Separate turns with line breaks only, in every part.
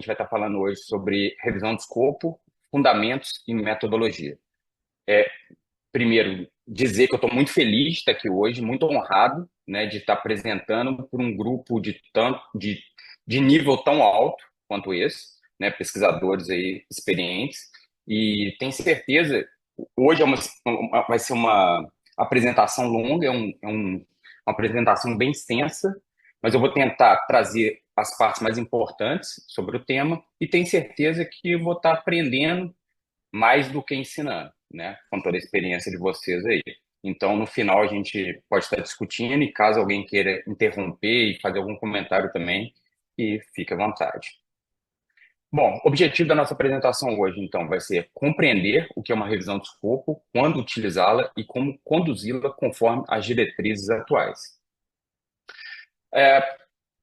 gente vai estar falando hoje sobre revisão de escopo, fundamentos e metodologia. Primeiro, dizer que eu estou muito feliz de estar aqui hoje, muito honrado, né, de estar apresentando por um grupo de nível tão alto quanto esse, né, pesquisadores aí experientes, e tenho certeza, hoje vai ser uma apresentação longa, uma apresentação bem extensa, mas eu vou tentar trazer as partes mais importantes sobre o tema, e tenho certeza que eu vou estar aprendendo mais do que ensinando, né? Com toda a experiência de vocês aí. Então, no final, a gente pode estar discutindo e caso alguém queira interromper e fazer algum comentário também, que fique à vontade. Bom, o objetivo da nossa apresentação hoje, então, vai ser compreender o que é uma revisão de escopo, quando utilizá-la e como conduzi-la conforme as diretrizes atuais.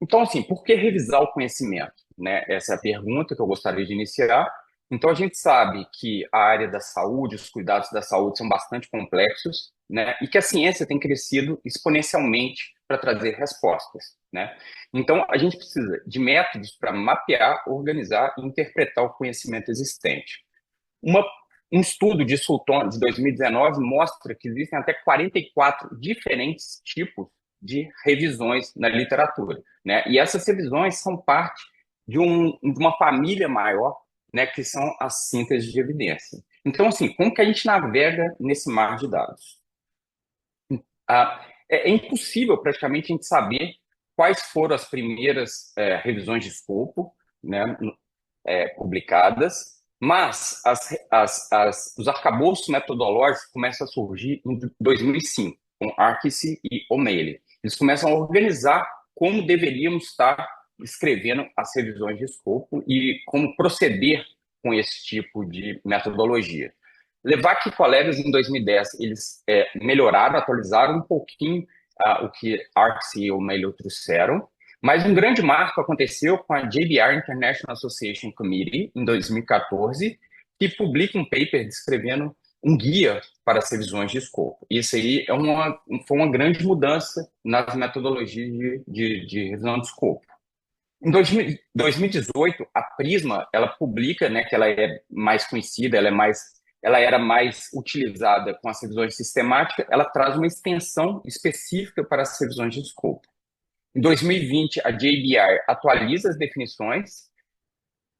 Então, assim, por que revisar o conhecimento? Né? Essa é a pergunta que eu gostaria de iniciar. Então, a gente sabe que a área da saúde, os cuidados da saúde são bastante complexos, né? E que a ciência tem crescido exponencialmente para trazer respostas, né? Então, a gente precisa de métodos para mapear, organizar e interpretar o conhecimento existente. Uma, um estudo de Sulton de 2019 mostra que existem até 44 diferentes tipos de revisões na literatura, né? E essas revisões são parte de uma família maior, né, que são as sínteses de evidência. Então, assim, como que a gente navega nesse mar de dados? É impossível praticamente a gente saber quais foram as primeiras revisões de escopo, né, publicadas, mas os arcabouços metodológicos começam a surgir em 2005, com Arcese e O'Malley. Eles começam a organizar como deveríamos estar escrevendo as revisões de escopo e como proceder com esse tipo de metodologia. Levac e colegas, em 2010, eles melhoraram, atualizaram um pouquinho o que Arcese e O'Malley trouxeram, mas um grande marco aconteceu com a JBR International Association Committee, em 2014, que publica um paper descrevendo um guia para as revisões de escopo. Isso aí foi uma grande mudança nas metodologias de revisão de escopo. Em 2018, a Prisma, ela publica, né, que ela é mais conhecida, ela era mais utilizada com as revisões sistemáticas, ela traz uma extensão específica para as revisões de escopo. Em 2020, a JBR atualiza as definições,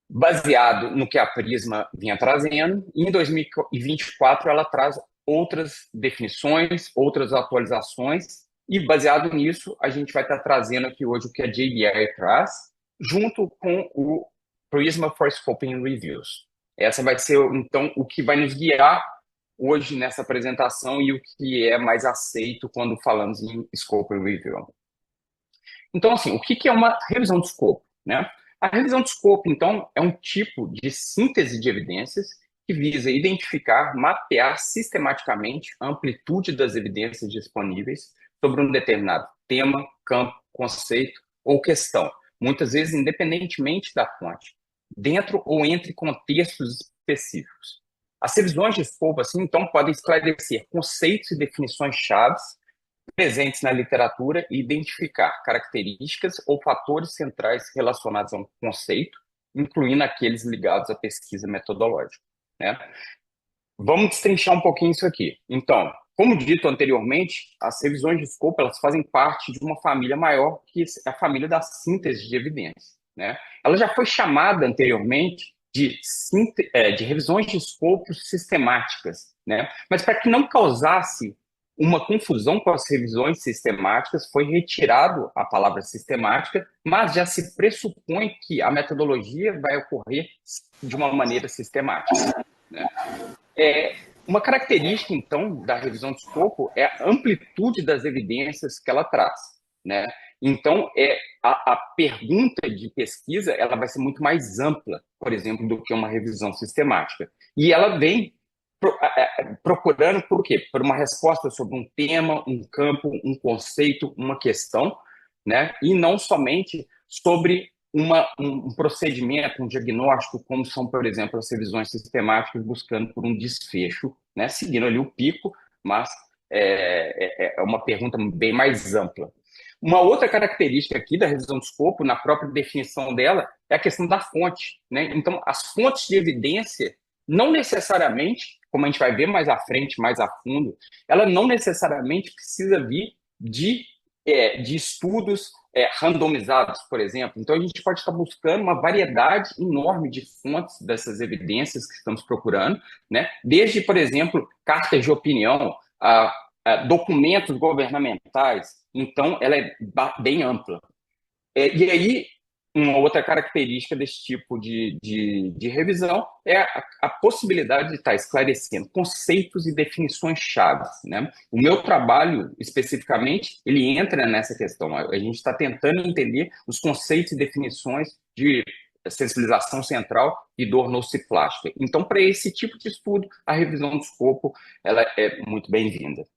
baseado no que a Prisma vinha trazendo, e em 2024 ela traz outras definições, outras atualizações, e baseado nisso, a gente vai estar trazendo aqui hoje o que a JBR traz, junto com o Prisma for Scoping Reviews. Essa vai ser, então, o que vai nos guiar hoje nessa apresentação e o que é mais aceito quando falamos em Scoping Review. Então, assim, o que é uma revisão de escopo, né? A revisão de escopo, então, é um tipo de síntese de evidências que visa identificar, mapear sistematicamente a amplitude das evidências disponíveis sobre um determinado tema, campo, conceito ou questão, muitas vezes independentemente da fonte, dentro ou entre contextos específicos. As revisões de escopo, assim, então, podem esclarecer conceitos e definições chaves presentes na literatura e identificar características ou fatores centrais relacionados a um conceito, incluindo aqueles ligados à pesquisa metodológica, né? Vamos destrinchar um pouquinho isso aqui. Então, como dito anteriormente, as revisões de escopo elas fazem parte de uma família maior, que é a família da síntese de evidências, né? Ela já foi chamada anteriormente de revisões de escopo sistemáticas, né? Mas para que não causasse uma confusão com as revisões sistemáticas, foi retirado a palavra sistemática, mas já se pressupõe que a metodologia vai ocorrer de uma maneira sistemática, né? Uma característica, então, da revisão de escopo é a amplitude das evidências que ela traz, né? Então, a pergunta de pesquisa ela vai ser muito mais ampla, por exemplo, do que uma revisão sistemática. E ela vem procurando por quê? Por uma resposta sobre um tema, um campo, um conceito, uma questão, né? E não somente sobre um procedimento, um diagnóstico, como são, por exemplo, as revisões sistemáticas buscando por um desfecho, né? Seguindo ali o pico, mas é uma pergunta bem mais ampla. Uma outra característica aqui da revisão do escopo, na própria definição dela, é a questão da fonte, né? Então, as fontes de evidência, não necessariamente, como a gente vai ver mais à frente, mais a fundo, ela não necessariamente precisa vir de estudos randomizados, por exemplo. Então, a gente pode estar buscando uma variedade enorme de fontes dessas evidências que estamos procurando, né? Desde, por exemplo, cartas de opinião, documentos governamentais. Então, ela é bem ampla. E aí, uma outra característica desse tipo de revisão é a possibilidade de estar esclarecendo conceitos e definições chaves, né? O meu trabalho, especificamente, ele entra nessa questão. A gente está tentando entender os conceitos e definições de sensibilização central e dor nociplástica. Então, para esse tipo de estudo, a revisão do escopo ela é muito bem-vinda.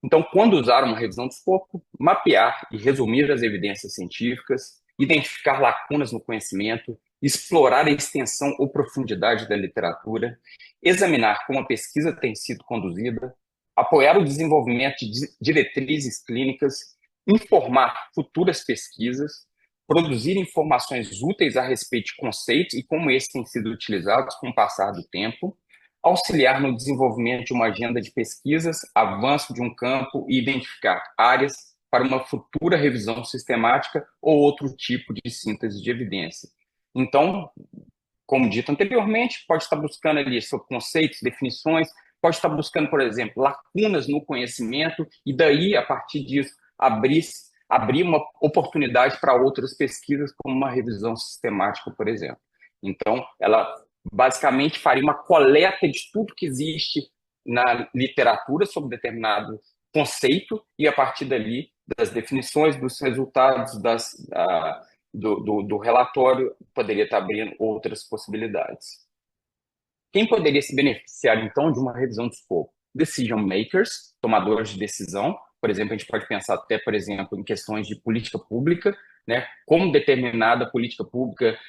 Então, quando usar uma revisão de escopo, mapear e resumir as evidências científicas, identificar lacunas no conhecimento, explorar a extensão ou profundidade da literatura, examinar como a pesquisa tem sido conduzida, apoiar o desenvolvimento de diretrizes clínicas, informar futuras pesquisas, produzir informações úteis a respeito de conceitos e como esses têm sido utilizados com o passar do tempo, auxiliar no desenvolvimento de uma agenda de pesquisas, avanço de um campo e identificar áreas para uma futura revisão sistemática ou outro tipo de síntese de evidência. Então, como dito anteriormente, pode estar buscando ali sobre conceitos, definições, pode estar buscando, por exemplo, lacunas no conhecimento e daí, a partir disso, abrir uma oportunidade para outras pesquisas, como uma revisão sistemática, por exemplo. Então, ela basicamente faria uma coleta de tudo que existe na literatura sobre determinado conceito e, a partir dali, das definições, dos resultados, do relatório, poderia estar abrindo outras possibilidades. Quem poderia se beneficiar, então, de uma revisão de escopo? Decision makers, tomadores de decisão. Por exemplo, a gente pode pensar até, por exemplo, em questões de política pública, né? Como determinada política pública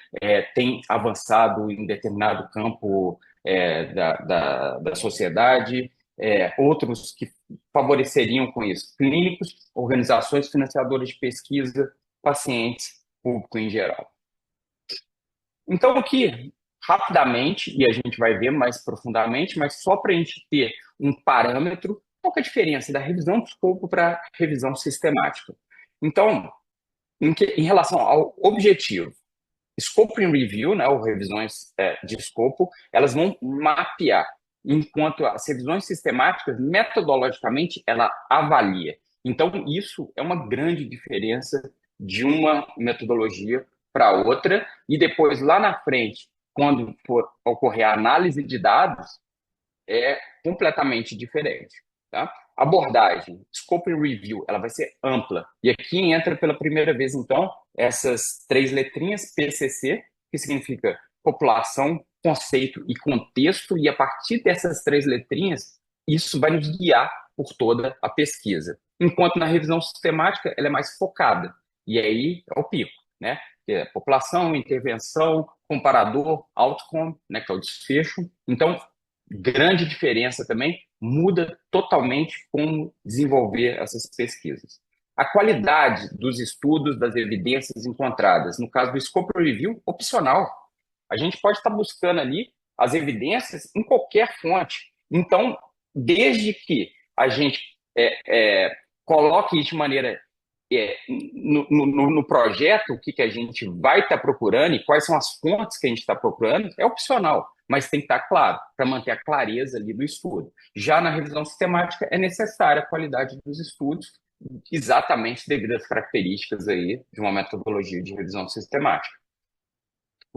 tem avançado em determinado campo da sociedade, outros que favoreceriam com isso, clínicos, organizações financiadoras de pesquisa, pacientes, público em geral. Então, aqui, rapidamente, e a gente vai ver mais profundamente, mas só para a gente ter um parâmetro, qual que é a diferença da revisão de escopo para a revisão sistemática? Então, em relação ao objetivo, Scoping Review, né, ou revisões de escopo, elas vão mapear, enquanto as revisões sistemáticas, metodologicamente, ela avalia. Então, isso é uma grande diferença de uma metodologia para outra, e depois, lá na frente, quando for ocorrer a análise de dados, é completamente diferente. Tá? Abordagem, Scope Review, ela vai ser ampla. E aqui entra pela primeira vez, então, essas três letrinhas, PCC, que significa população, conceito e contexto, e a partir dessas três letrinhas, isso vai nos guiar por toda a pesquisa. Enquanto na revisão sistemática, ela é mais focada. E aí é o pico, né? Que é população, intervenção, comparador, outcome, né, que é o desfecho. Então, grande diferença também, muda totalmente como desenvolver essas pesquisas. A qualidade dos estudos, das evidências encontradas, no caso do Scope Review, opcional. A gente pode estar buscando ali as evidências em qualquer fonte. Então, desde que a gente coloque isso de maneira no projeto, o que a gente vai estar procurando e quais são as fontes que a gente está procurando, é opcional, mas tem que estar claro, para manter a clareza ali do estudo. Já na revisão sistemática, é necessária a qualidade dos estudos, exatamente devido às características aí de uma metodologia de revisão sistemática.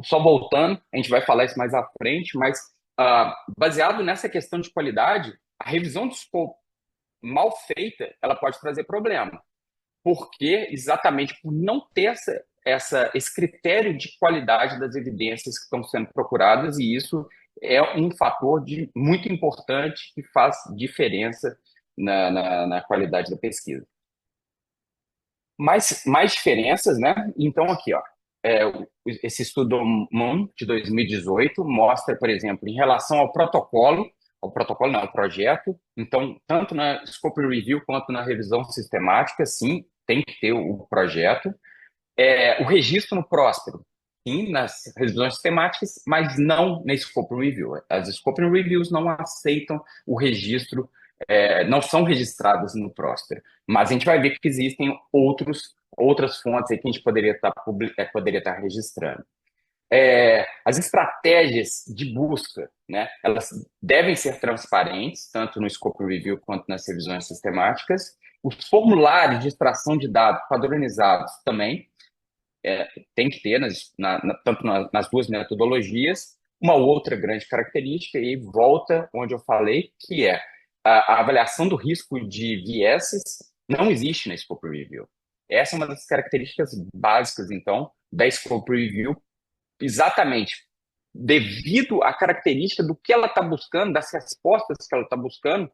Só voltando, a gente vai falar isso mais à frente, mas baseado nessa questão de qualidade, a revisão do escopo mal feita, ela pode trazer problema. Porque, exatamente por não ter esse critério de qualidade das evidências que estão sendo procuradas, e isso é um fator muito importante que faz diferença na qualidade da pesquisa. Mais diferenças, né? Então, aqui, ó, esse estudo MOON de 2018 mostra, por exemplo, em relação ao protocolo, ao protocolo, não, ao projeto. Então, tanto na scope review quanto na revisão sistemática, sim, tem que ter o projeto. O registro no Próspero, sim, nas revisões sistemáticas, mas não na scope review. As scope reviews não aceitam o registro, não são registradas no Próspero. Mas a gente vai ver que existem outras fontes aí que a gente poderia estar registrando. As estratégias de busca, né, elas devem ser transparentes, tanto no scope review quanto nas revisões sistemáticas. Os formulários de extração de dados padronizados também tem que ter, tanto nas duas metodologias. Uma outra grande característica, e volta onde eu falei, que é a avaliação do risco de vieses não existe na scope review. Essa é uma das características básicas, então, da scope review, exatamente devido à característica do que ela está buscando, das respostas que ela está buscando,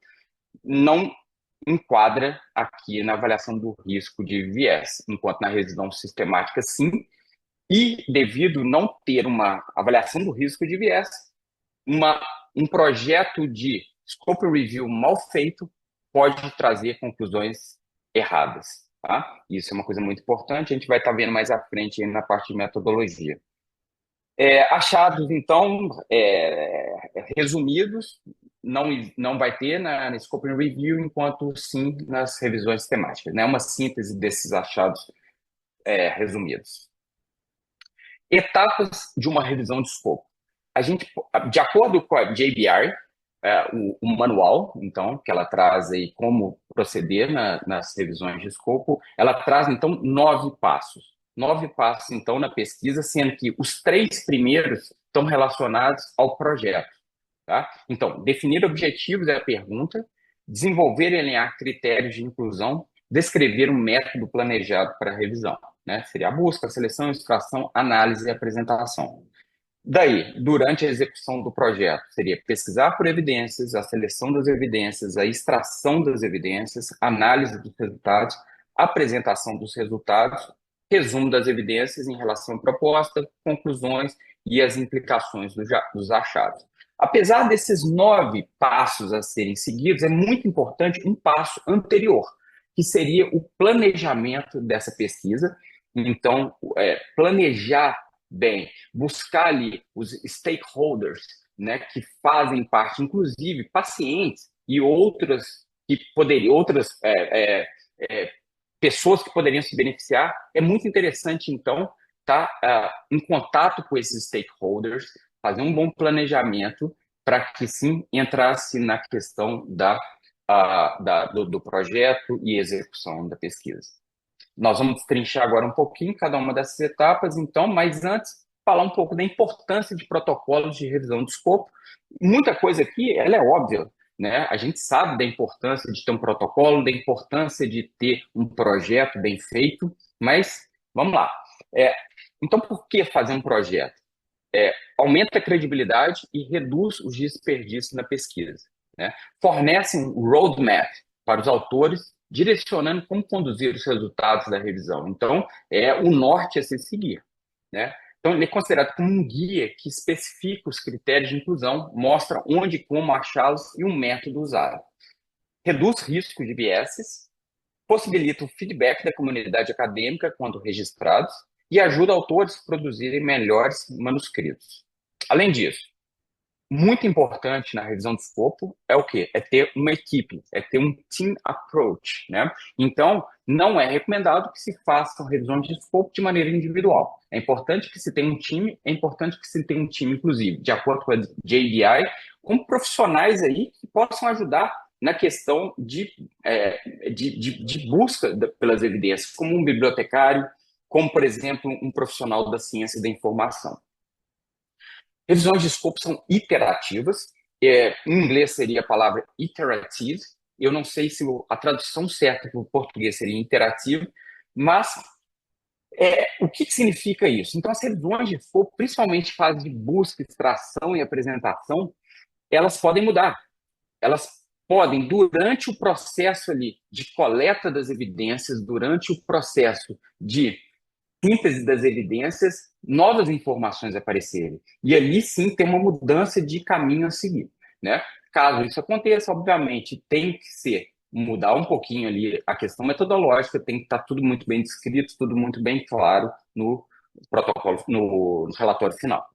não enquadra aqui na avaliação do risco de viés, enquanto na revisão sistemática, sim, e devido não ter uma avaliação do risco de viés, um projeto de scope review mal feito pode trazer conclusões erradas. Tá? Isso é uma coisa muito importante, a gente vai estar vendo mais à frente na parte de metodologia. Achados, então, resumidos, não vai ter na Scope Review, enquanto sim nas revisões temáticas. Né? Uma síntese desses achados resumidos. Etapas de uma revisão de escopo. A gente, de acordo com a JBR, o manual, então, que ela traz aí como proceder nas revisões de escopo, ela traz, então, 9 passos. 9 passos, então, na pesquisa, sendo que os 3 primeiros estão relacionados ao projeto. Tá? Então, definir objetivos é a pergunta, desenvolver e alinhar critérios de inclusão, descrever um método planejado para a revisão. Né? Seria a busca, a seleção, extração, análise e apresentação. Daí, durante a execução do projeto, seria pesquisar por evidências, a seleção das evidências, a extração das evidências, análise dos resultados, apresentação dos resultados, resumo das evidências em relação à proposta, conclusões e as implicações dos achados. Apesar desses 9 passos a serem seguidos, é muito importante um passo anterior, que seria o planejamento dessa pesquisa. Então, planejar bem, buscar ali os stakeholders, né, que fazem parte, inclusive pacientes e outras pessoas que poderiam se beneficiar. É muito interessante, então, estar em contato com esses stakeholders, fazer um bom planejamento para que sim entrasse na questão do projeto e execução da pesquisa. Nós vamos trinchar agora um pouquinho cada uma dessas etapas, então, mas antes, falar um pouco da importância de protocolos de revisão de escopo. Muita coisa aqui, ela é óbvia, né? A gente sabe da importância de ter um protocolo, da importância de ter um projeto bem feito, mas vamos lá. Então, por que fazer um projeto? Aumenta a credibilidade e reduz os desperdícios na pesquisa. Né? Fornece um roadmap para os autores, direcionando como conduzir os resultados da revisão. Então, é o norte a se seguir. Né? Então, ele é considerado como um guia que especifica os critérios de inclusão, mostra onde e como achá-los e um método usado. Reduz risco de biases, possibilita o feedback da comunidade acadêmica quando registrados e ajuda autores a produzirem melhores manuscritos. Além disso, muito importante na revisão de escopo é o quê? É ter uma equipe, é ter um team approach, né? Então, não é recomendado que se façam revisões de escopo de maneira individual. É importante que se tenha um time, é importante que se tenha um time, inclusive, de acordo com a JDI, com profissionais aí que possam ajudar na questão de busca pelas evidências, como um bibliotecário, como, por exemplo, um profissional da ciência da informação. Revisões de escopo são iterativas. Em inglês seria a palavra iterative. Eu não sei se a tradução certa para o português seria interativo, mas o que significa isso? Então, as revisões de escopo, principalmente fase de busca, extração e apresentação, elas podem mudar. Elas podem, durante o processo ali de coleta das evidências, durante o processo de síntese das evidências, novas informações aparecerem. E ali sim tem uma mudança de caminho a seguir. Né? Caso isso aconteça, obviamente, tem que ser mudar um pouquinho ali a questão metodológica, tem que estar tudo muito bem descrito, tudo muito bem claro no protocolo, no relatório final.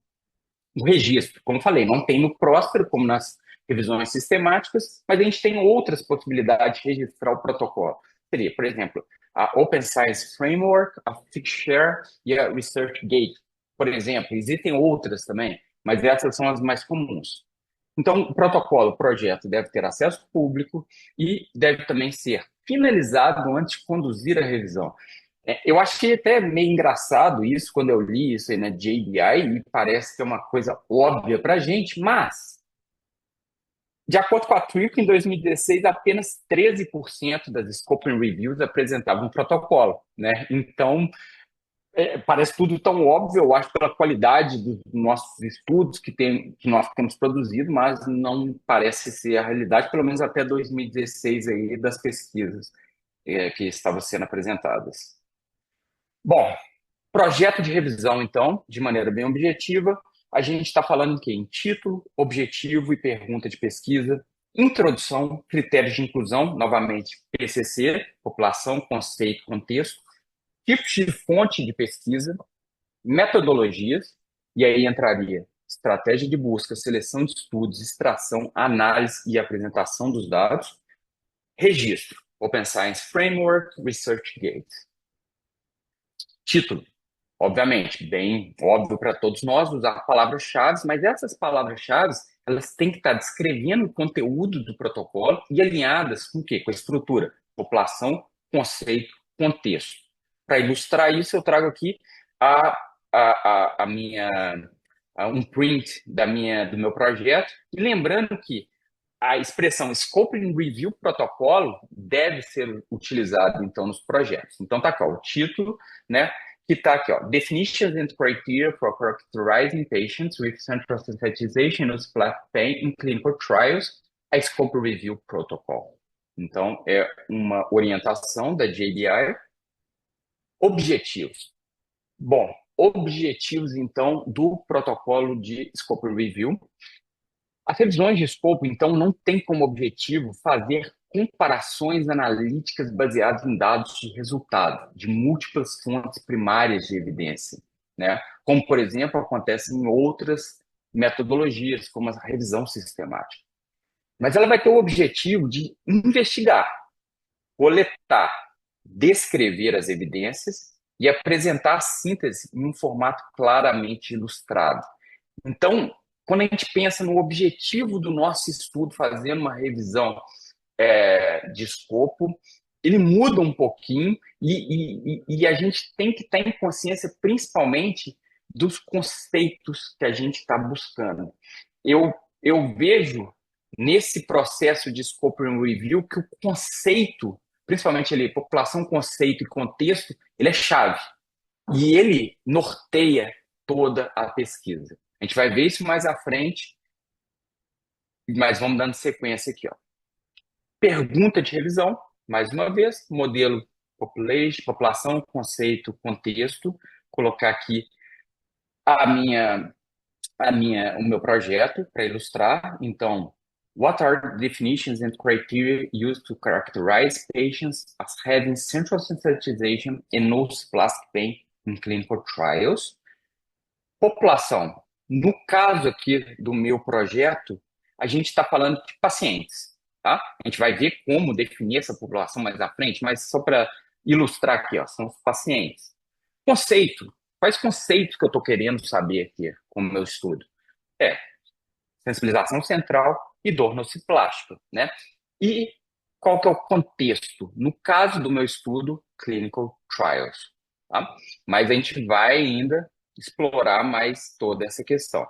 O registro, como falei, não tem no Próspero, como nas revisões sistemáticas, mas a gente tem outras possibilidades de registrar o protocolo. Seria, por exemplo, a Open Science Framework, a Figshare e a ResearchGate. Por exemplo, existem outras também, mas essas são as mais comuns. Então, o protocolo, o projeto deve ter acesso público e deve também ser finalizado antes de conduzir a revisão. Eu achei até meio engraçado isso quando eu li isso aí na JDI, e parece que é uma coisa óbvia para a gente, mas, de acordo com a TRIP, em 2016, apenas 13% das Scoping Reviews apresentavam um protocolo, né? Então, parece tudo tão óbvio, eu acho, pela qualidade dos nossos estudos que nós temos produzido, mas não parece ser a realidade, pelo menos até 2016 aí, das pesquisas que estavam sendo apresentadas. Bom, projeto de revisão, então, de maneira bem objetiva, a gente está falando em título, objetivo e pergunta de pesquisa, introdução, critérios de inclusão, novamente, PCC, população, conceito, contexto, tipos de fonte de pesquisa, metodologias, e aí entraria estratégia de busca, seleção de estudos, extração, análise e apresentação dos dados, registro, Open Science Framework, ResearchGate. Título, obviamente, bem óbvio para todos nós usar palavras-chave, mas essas palavras-chave, elas têm que estar descrevendo o conteúdo do protocolo e alinhadas com o quê? Com a estrutura, população, conceito, contexto. Para ilustrar isso, eu trago aqui a, a minha um print do meu projeto, e lembrando que a expressão Scoping Review Protocolo deve ser utilizado, então, nos projetos. Então, tá aqui, ó, o título, né, que tá aqui, ó, Definitions and Criteria for Characterizing Patients with Central Sensitization of Splat Pain in Clinical Trials, a Scoping Review Protocol. Então, é uma orientação da JDI. Objetivos. Bom, objetivos, então, do protocolo de Scoping Review. As revisões de escopo, então, não têm como objetivo fazer comparações analíticas baseadas em dados de resultado, de múltiplas fontes primárias de evidência, né? Como, por exemplo, acontece em outras metodologias, como a revisão sistemática. Mas ela vai ter o objetivo de investigar, coletar, descrever as evidências e apresentar a síntese em um formato claramente ilustrado. Então, quando a gente pensa no objetivo do nosso estudo, fazendo uma revisão de escopo, ele muda um pouquinho e a gente tem que estar em consciência, principalmente, dos conceitos que a gente está buscando. Eu vejo nesse processo de scope review que o conceito, principalmente ali, população, conceito e contexto, ele é chave. E ele norteia toda a pesquisa. A gente vai ver isso mais à frente, mas vamos dando sequência aqui, ó. Pergunta de revisão, mais uma vez, modelo população, conceito, contexto. Colocar aqui o meu projeto para ilustrar. Então, what are the definitions and criteria used to characterize patients as having central sensitization and no splastic pain in clinical trials? População. No caso aqui do meu projeto, a gente está falando de pacientes, tá? A gente vai ver como definir essa população mais à frente, mas só para ilustrar aqui, ó, são os pacientes. Conceito. Quais conceitos que eu estou querendo saber aqui com o meu estudo? Sensibilização central e dor nociplástica, né? E qual que é o contexto? No caso do meu estudo, clinical trials, tá? Mas a gente vai ainda explorar mais toda essa questão.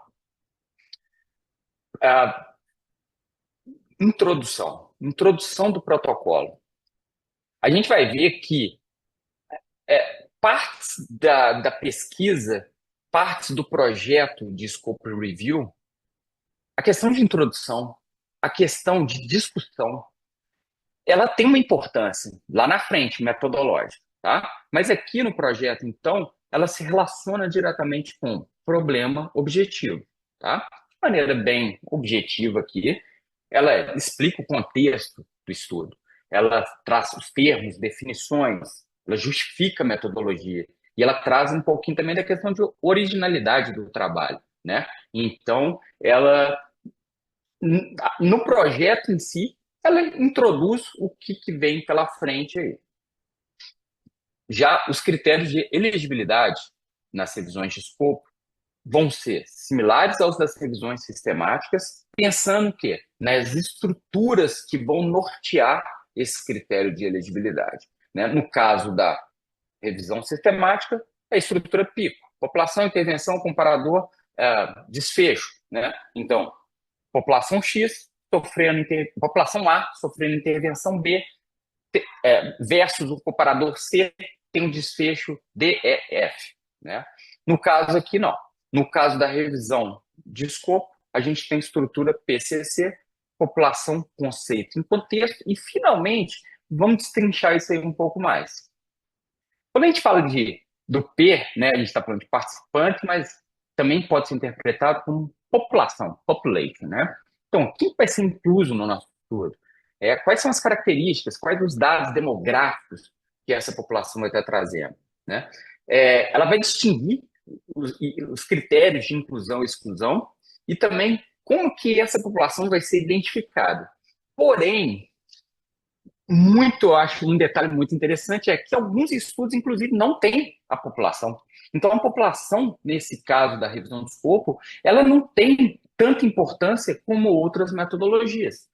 Introdução do protocolo. A gente vai ver que partes da pesquisa, partes do projeto de Scope Review, a questão de introdução, a questão de discussão, ela tem uma importância lá na frente, metodológica, tá? Mas aqui no projeto, então, ela se relaciona diretamente com problema objetivo, tá? De maneira bem objetiva aqui, ela explica o contexto do estudo, ela traz os termos, definições, ela justifica a metodologia e ela traz um pouquinho também da questão de originalidade do trabalho, né? Então, ela no projeto em si, ela introduz o que vem pela frente aí. Já os critérios de elegibilidade nas revisões de escopo vão ser similares aos das revisões sistemáticas, pensando que nas estruturas que vão nortear esse critério de elegibilidade. Né? No caso da revisão sistemática, é a estrutura PICO, população, intervenção, comparador, desfecho. Né? Então, população X população A sofrendo intervenção B, versus o comparador C tem um desfecho D, E, F. Né? No caso aqui, não. No caso da revisão de escopo, a gente tem estrutura PCC, população, conceito e contexto, e finalmente vamos destrinchar isso aí um pouco mais. Quando a gente fala do P, né, a gente está falando de participante, mas também pode ser interpretado como população, population, né? Então, quem vai ser incluso no nosso estudo? Quais são as características, quais os dados demográficos que essa população vai estar trazendo, né? Ela vai distinguir os critérios de inclusão e exclusão e também como que essa população vai ser identificada. Porém, eu acho um detalhe muito interessante é que alguns estudos, inclusive, não têm a população. Então, a população, nesse caso da revisão do escopo, ela não tem tanta importância como outras metodologias.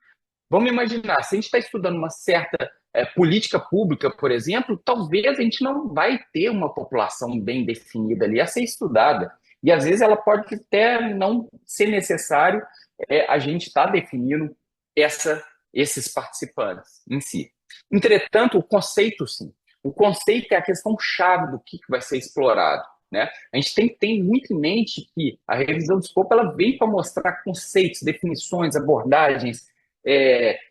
Vamos imaginar, se a gente está estudando uma certa política pública, por exemplo, talvez a gente não vai ter uma população bem definida ali a ser estudada. E às vezes ela pode até não ser necessário a gente estar definindo esses participantes em si. Entretanto, o conceito, sim. O conceito é a questão chave do que vai ser explorado. Né? A gente tem que ter muito em mente que a revisão do escopo ela vem para mostrar conceitos, definições, abordagens,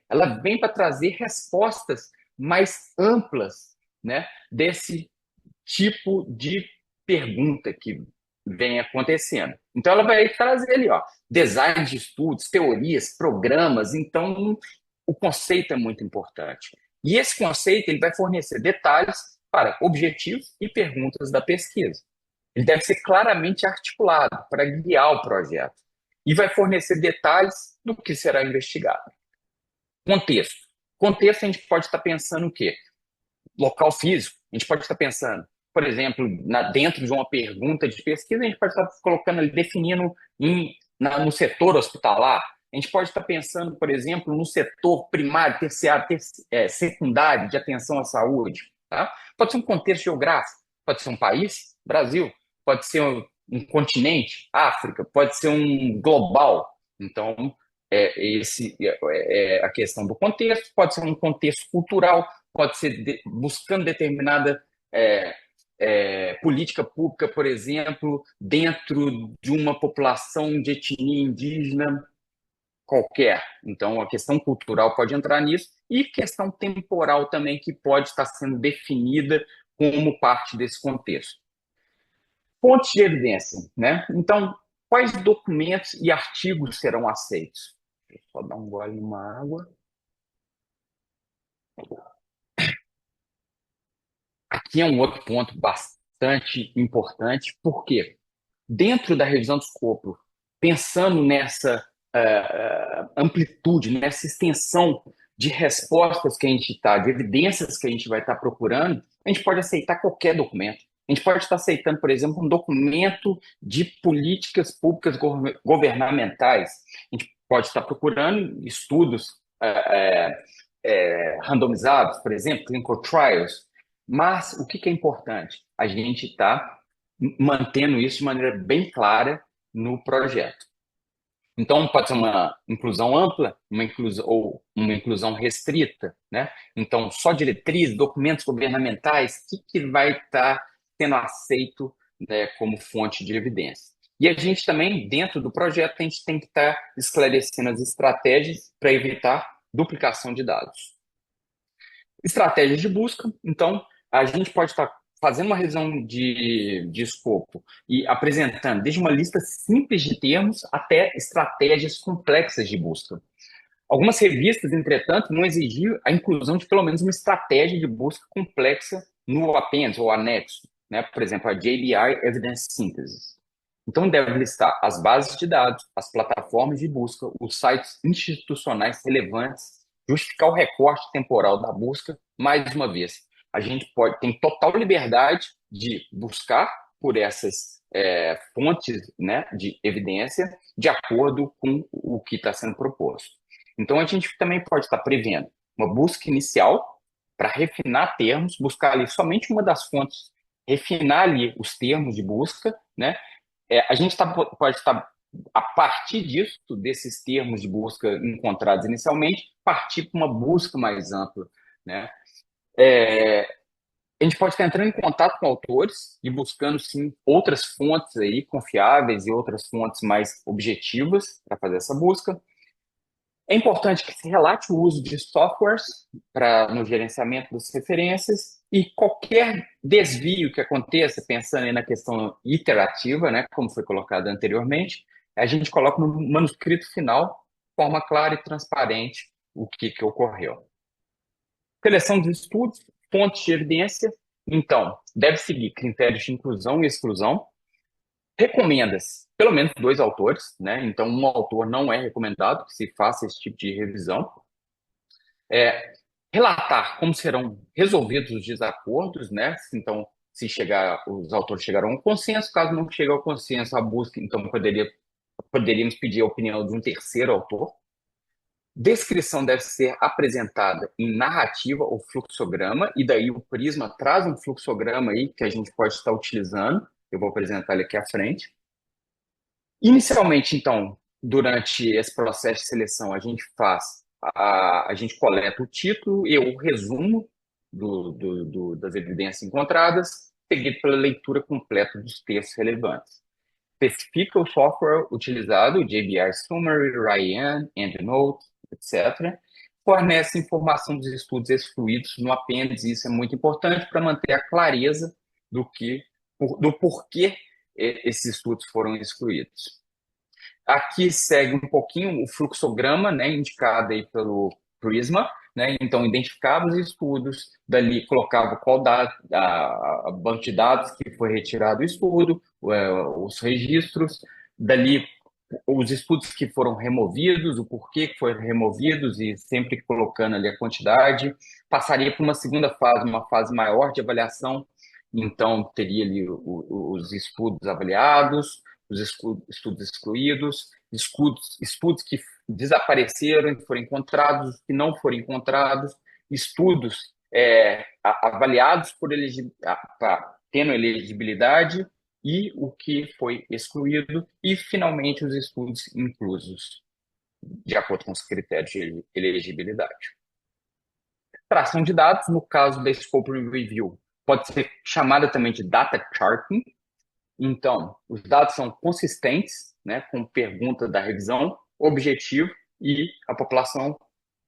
ela vem para trazer respostas mais amplas, né, desse tipo de pergunta que vem acontecendo. Então, ela vai trazer ali, ó, design de estudos, teorias, programas. Então, o conceito é muito importante. E esse conceito ele vai fornecer detalhes para objetivos e perguntas da pesquisa. Ele deve ser claramente articulado para guiar o projeto e vai fornecer detalhes do que será investigado. Contexto. Contexto, a gente pode estar pensando o quê? Local físico. A gente pode estar pensando, por exemplo, dentro de uma pergunta de pesquisa, a gente pode estar colocando ali, definindo no setor hospitalar. A gente pode estar pensando, por exemplo, no setor primário, terciário, secundário de atenção à saúde. Tá? Pode ser um contexto geográfico, pode ser um país, Brasil, pode ser um continente, África, pode ser um global. Então, a questão do contexto, pode ser um contexto cultural, pode ser buscando determinada política pública, por exemplo, dentro de uma população de etnia indígena qualquer. Então, a questão cultural pode entrar nisso e questão temporal também, que pode estar sendo definida como parte desse contexto. Fontes de evidência, né? Então, quais documentos e artigos serão aceitos? Deixa eu só dar um gole numa água. Aqui é um outro ponto bastante importante, porque dentro da revisão do escopo, pensando nessa amplitude, nessa extensão de respostas que a gente está, de evidências que a gente vai estar procurando, a gente pode aceitar qualquer documento. A gente pode estar aceitando, por exemplo, um documento de políticas públicas governamentais. A gente pode estar procurando estudos randomizados, por exemplo, clinical trials. Mas o que é importante? A gente está mantendo isso de maneira bem clara no projeto. Então, pode ser uma inclusão ampla, ou uma inclusão restrita, né? Então, só diretrizes, documentos governamentais, o que vai estar sendo aceito, né, como fonte de evidência. E a gente também, dentro do projeto, a gente tem que estar esclarecendo as estratégias para evitar duplicação de dados. Estratégias de busca, então, a gente pode estar fazendo uma revisão de escopo e apresentando desde uma lista simples de termos até estratégias complexas de busca. Algumas revistas, entretanto, não exigiam a inclusão de pelo menos uma estratégia de busca complexa no apêndice ou anexo, né? Por exemplo, a JBI Evidence Synthesis. Então, deve listar as bases de dados, as plataformas de busca, os sites institucionais relevantes, justificar o recorte temporal da busca. Mais uma vez, a gente tem total liberdade de buscar por essas fontes, né, de evidência de acordo com o que está sendo proposto. Então, a gente também pode estar prevendo uma busca inicial para refinar termos, buscar ali somente uma das fontes, refinar ali os termos de busca, né? A gente pode estar, a partir disso, desses termos de busca encontrados inicialmente, partir para uma busca mais ampla, né? A gente pode estar entrando em contato com autores e buscando, sim, outras fontes aí confiáveis e outras fontes mais objetivas para fazer essa busca. É importante que se relate o uso de softwares no gerenciamento das referências e qualquer desvio que aconteça, pensando aí na questão iterativa, né, como foi colocado anteriormente, a gente coloca no manuscrito final, de forma clara e transparente, o que ocorreu. Seleção de estudos, fontes de evidência. Então, deve seguir critérios de inclusão e exclusão. Recomenda-se pelo menos dois autores, né? Então, um autor não é recomendado que se faça esse tipo de revisão. Relatar como serão resolvidos os desacordos, né? Então, se os autores chegaram a um consenso, caso não chegue ao consenso, a busca, então poderíamos pedir a opinião de um terceiro autor. Descrição deve ser apresentada em narrativa ou fluxograma, e daí o Prisma traz um fluxograma aí que a gente pode estar utilizando. Eu vou apresentar ele aqui à frente. Inicialmente, então, durante esse processo de seleção, a gente coleta o título e o resumo das evidências encontradas, seguido pela leitura completa dos textos relevantes. Especifica o software utilizado, JBR Summary, Ryan, EndNote, etc. Fornece informação dos estudos excluídos no apêndice, isso é muito importante para manter a clareza do porquê esses estudos foram excluídos. Aqui segue um pouquinho o fluxograma, né, indicado aí pelo Prisma, né? Então, identificava os estudos, dali colocava qual a banco de dados que foi retirado do estudo, os registros, dali os estudos que foram removidos, o porquê que foram removidos e sempre colocando ali a quantidade. Passaria para uma segunda fase, uma fase maior de avaliação, então teria ali os estudos avaliados, os estudos excluídos, estudos que desapareceram e foram encontrados, que não foram encontrados, estudos avaliados tendo elegibilidade e o que foi excluído, e finalmente os estudos inclusos, de acordo com os critérios de elegibilidade. Extração de dados, no caso da Scope Review, pode ser chamada também de Data Charting. Então, os dados são consistentes, né, com pergunta da revisão, objetivo e a população,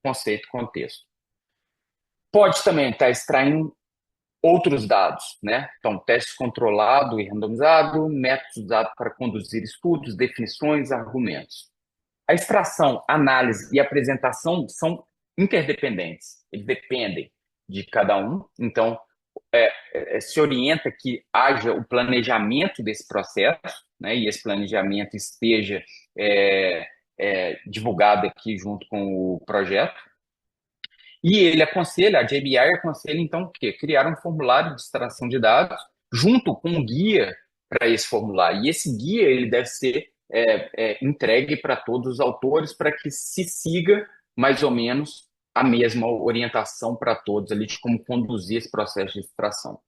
conceito, contexto. Pode também estar extraindo outros dados, né? Então, teste controlado e randomizado, métodos usados para conduzir estudos, definições, argumentos. A extração, análise e apresentação são interdependentes, eles dependem de cada um. Então, se orienta que haja o planejamento desse processo, né, e esse planejamento esteja divulgado aqui junto com o projeto. E ele aconselha, a JBI aconselha, então, o quê? Criar um formulário de extração de dados junto com um guia para esse formulário. E esse guia ele deve ser entregue para todos os autores para que se siga mais ou menos a mesma orientação para todos ali de como conduzir esse processo de extração.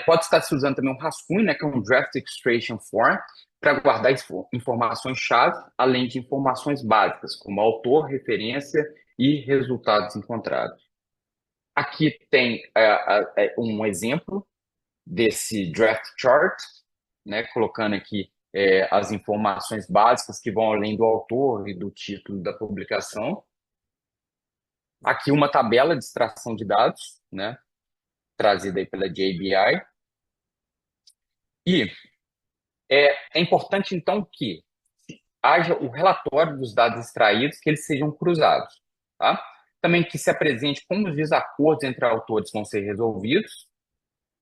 Pode estar se usando também um rascunho, né, que é um Draft Extraction Form, para guardar informações-chave, além de informações básicas, como autor, referência e resultados encontrados. Aqui tem um exemplo desse Draft Chart, né, colocando aqui as informações básicas que vão além do autor e do título da publicação. Aqui uma tabela de extração de dados, né, trazida aí pela JBI. E é importante, então, que haja o relatório dos dados extraídos, que eles sejam cruzados, tá? Também que se apresente como os desacordos entre autores vão ser resolvidos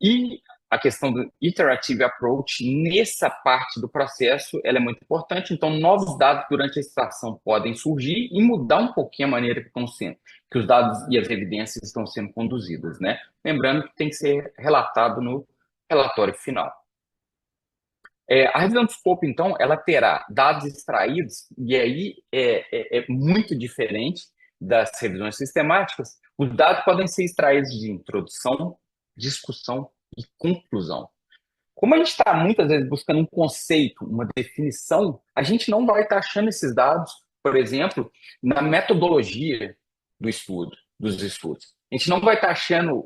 e a questão do iterative approach nessa parte do processo, ela é muito importante. Então, novos dados durante a extração podem surgir e mudar um pouquinho a maneira que estão sendo, que os dados e as evidências estão sendo conduzidas, né? Lembrando que tem que ser relatado no relatório final. A revisão de escopo, então, ela terá dados extraídos, e aí é muito diferente das revisões sistemáticas. Os dados podem ser extraídos de introdução, discussão e conclusão. Como a gente está muitas vezes buscando um conceito, uma definição, a gente não vai estar achando esses dados, por exemplo, na metodologia do estudo, dos estudos. A gente não vai estar achando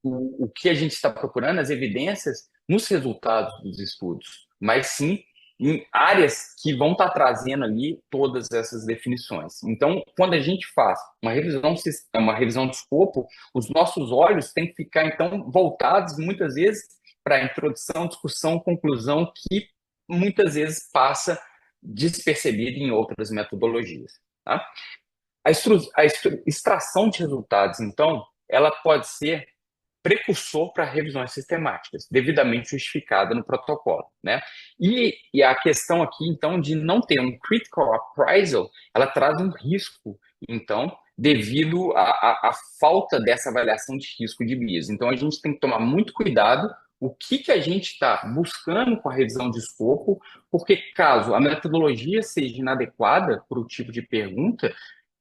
o que a gente está procurando, as evidências, nos resultados dos estudos, mas sim em áreas que vão estar trazendo ali todas essas definições. Então, quando a gente faz uma revisão de escopo, os nossos olhos têm que ficar, então, voltados, muitas vezes, para a introdução, discussão, conclusão, que muitas vezes passa despercebida em outras metodologias. Tá? A extração de resultados, então, ela pode ser precursor para revisões sistemáticas, devidamente justificada no protocolo, né? E a questão aqui, então, de não ter um critical appraisal, ela traz um risco, então, devido à falta dessa avaliação de risco de bias. Então, a gente tem que tomar muito cuidado o que a gente está buscando com a revisão de escopo, porque caso a metodologia seja inadequada para o tipo de pergunta,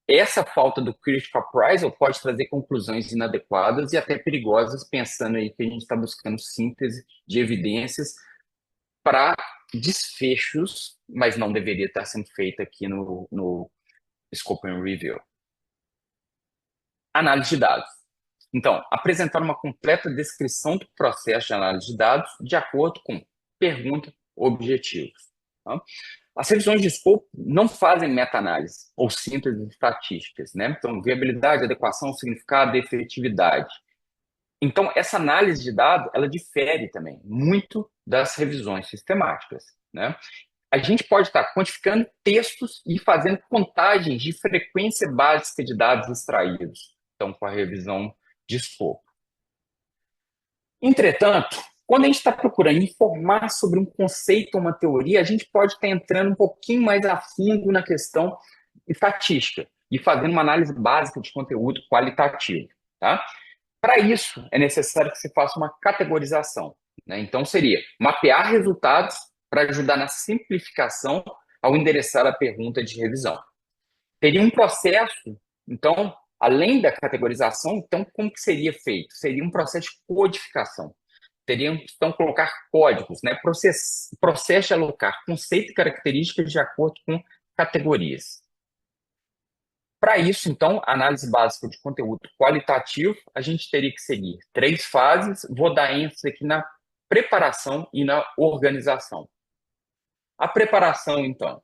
essa falta do critical appraisal pode trazer conclusões inadequadas e até perigosas, pensando aí que a gente está buscando síntese de evidências para desfechos, mas não deveria estar sendo feita aqui no Scope and Review. Análise de dados. Então, apresentar uma completa descrição do processo de análise de dados de acordo com pergunta, objetivos. Tá? As revisões de escopo não fazem meta-análise ou síntese de estatísticas, né? Então, viabilidade, adequação, significado, efetividade. Então, essa análise de dados, ela difere também muito das revisões sistemáticas, né? A gente pode estar quantificando textos e fazendo contagens de frequência básica de dados extraídos, então, com a revisão de escopo. Entretanto, quando a gente está procurando informar sobre um conceito ou uma teoria, a gente pode estar entrando um pouquinho mais a fundo na questão estatística e fazendo uma análise básica de conteúdo qualitativo. Tá? Para isso, é necessário que você faça uma categorização. Né? Então, seria mapear resultados para ajudar na simplificação ao endereçar a pergunta de revisão. Teria um processo, então, além da categorização, então, como que seria feito? Seria um processo de codificação. Teriam que, então, colocar códigos, né? Processo de alocar conceito e características de acordo com categorias. Para isso, então, análise básica de conteúdo qualitativo, a gente teria que seguir 3 fases. Vou dar ênfase aqui na preparação e na organização. A preparação, então,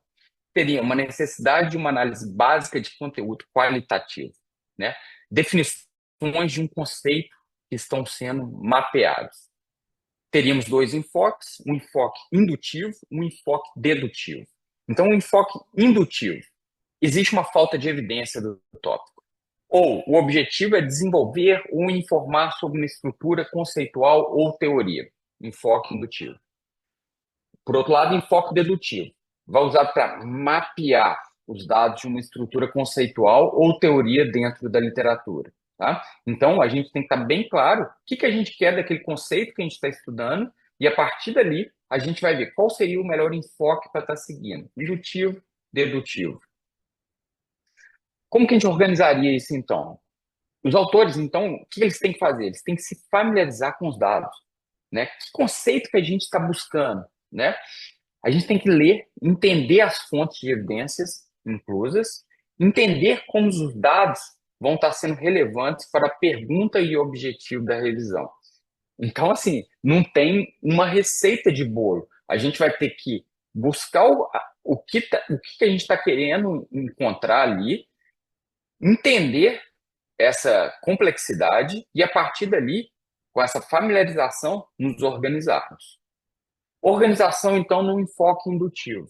teria uma necessidade de uma análise básica de conteúdo qualitativo, né? Definições de um conceito que estão sendo mapeados. Teríamos 2 enfoques, um enfoque indutivo, um enfoque dedutivo. Então, o enfoque indutivo, existe uma falta de evidência do tópico. Ou o objetivo é desenvolver ou informar sobre uma estrutura conceitual ou teoria. Enfoque indutivo. Por outro lado, enfoque dedutivo. Vai usar para mapear os dados de uma estrutura conceitual ou teoria dentro da literatura. Tá? Então, a gente tem que estar bem claro o que a gente quer daquele conceito que a gente está estudando e, a partir dali, a gente vai ver qual seria o melhor enfoque para estar seguindo. Indutivo, dedutivo. Como que a gente organizaria isso, então? Os autores, então, o que eles têm que fazer? Eles têm que se familiarizar com os dados. Né? Que conceito que a gente está buscando? Né? A gente tem que ler, entender as fontes de evidências inclusas, entender como os dados vão estar sendo relevantes para a pergunta e objetivo da revisão. Então, assim, não tem uma receita de bolo. A gente vai ter que buscar o que a gente está querendo encontrar ali, entender essa complexidade e, a partir dali, com essa familiarização, nos organizarmos. Organização, então, no enfoque indutivo.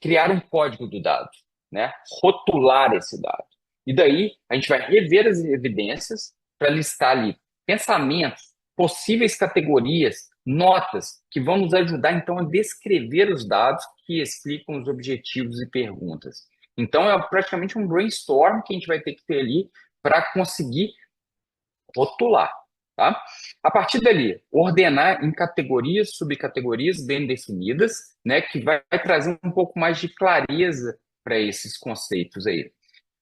criar um código do dado, né? Rotular esse dado. E daí a gente vai rever as evidências para listar ali pensamentos, possíveis categorias, notas que vão nos ajudar então a descrever os dados que explicam os objetivos e perguntas. Então é praticamente um brainstorm que a gente vai ter que ter ali para conseguir rotular, tá? A partir dali, ordenar em categorias, subcategorias bem definidas, né, que vai trazer um pouco mais de clareza para esses conceitos aí.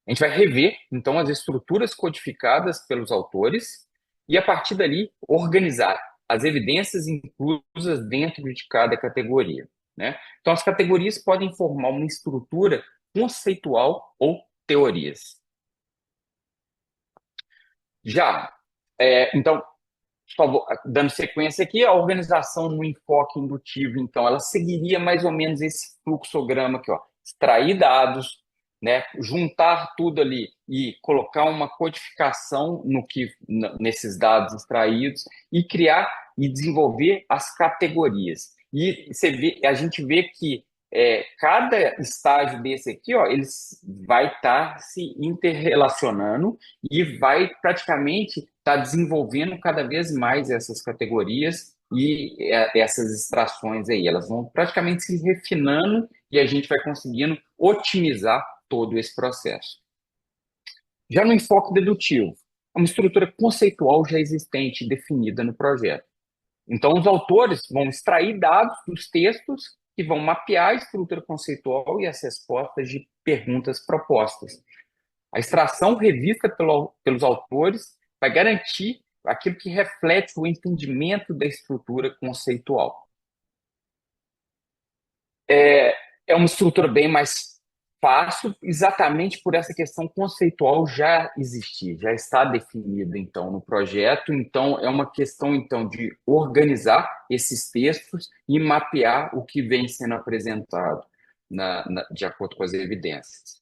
A gente vai rever, então, as estruturas codificadas pelos autores e, a partir dali, organizar as evidências inclusas dentro de cada categoria, né? Então, as categorias podem formar uma estrutura conceitual ou teorias. Já, então, por favor, dando sequência aqui, a organização no enfoque indutivo, então, ela seguiria mais ou menos esse fluxograma aqui, ó. Extrair dados, né, juntar tudo ali e colocar uma codificação nesses dados extraídos e criar e desenvolver as categorias. E a gente vê que cada estágio desse aqui, ó, ele vai estar se interrelacionando e vai praticamente estar desenvolvendo cada vez mais essas categorias e essas extrações aí. Elas vão praticamente se refinando e a gente vai conseguindo otimizar todo esse processo. Já no enfoque dedutivo, é uma estrutura conceitual já existente, definida no projeto. Então, os autores vão extrair dados dos textos que vão mapear a estrutura conceitual e as respostas de perguntas propostas. A extração revista pelos autores vai garantir aquilo que reflete o entendimento da estrutura conceitual. É uma estrutura bem mais fácil, exatamente por essa questão conceitual já existir, já está definida, então, no projeto. Então, é uma questão, então, de organizar esses textos e mapear o que vem sendo apresentado de acordo com as evidências.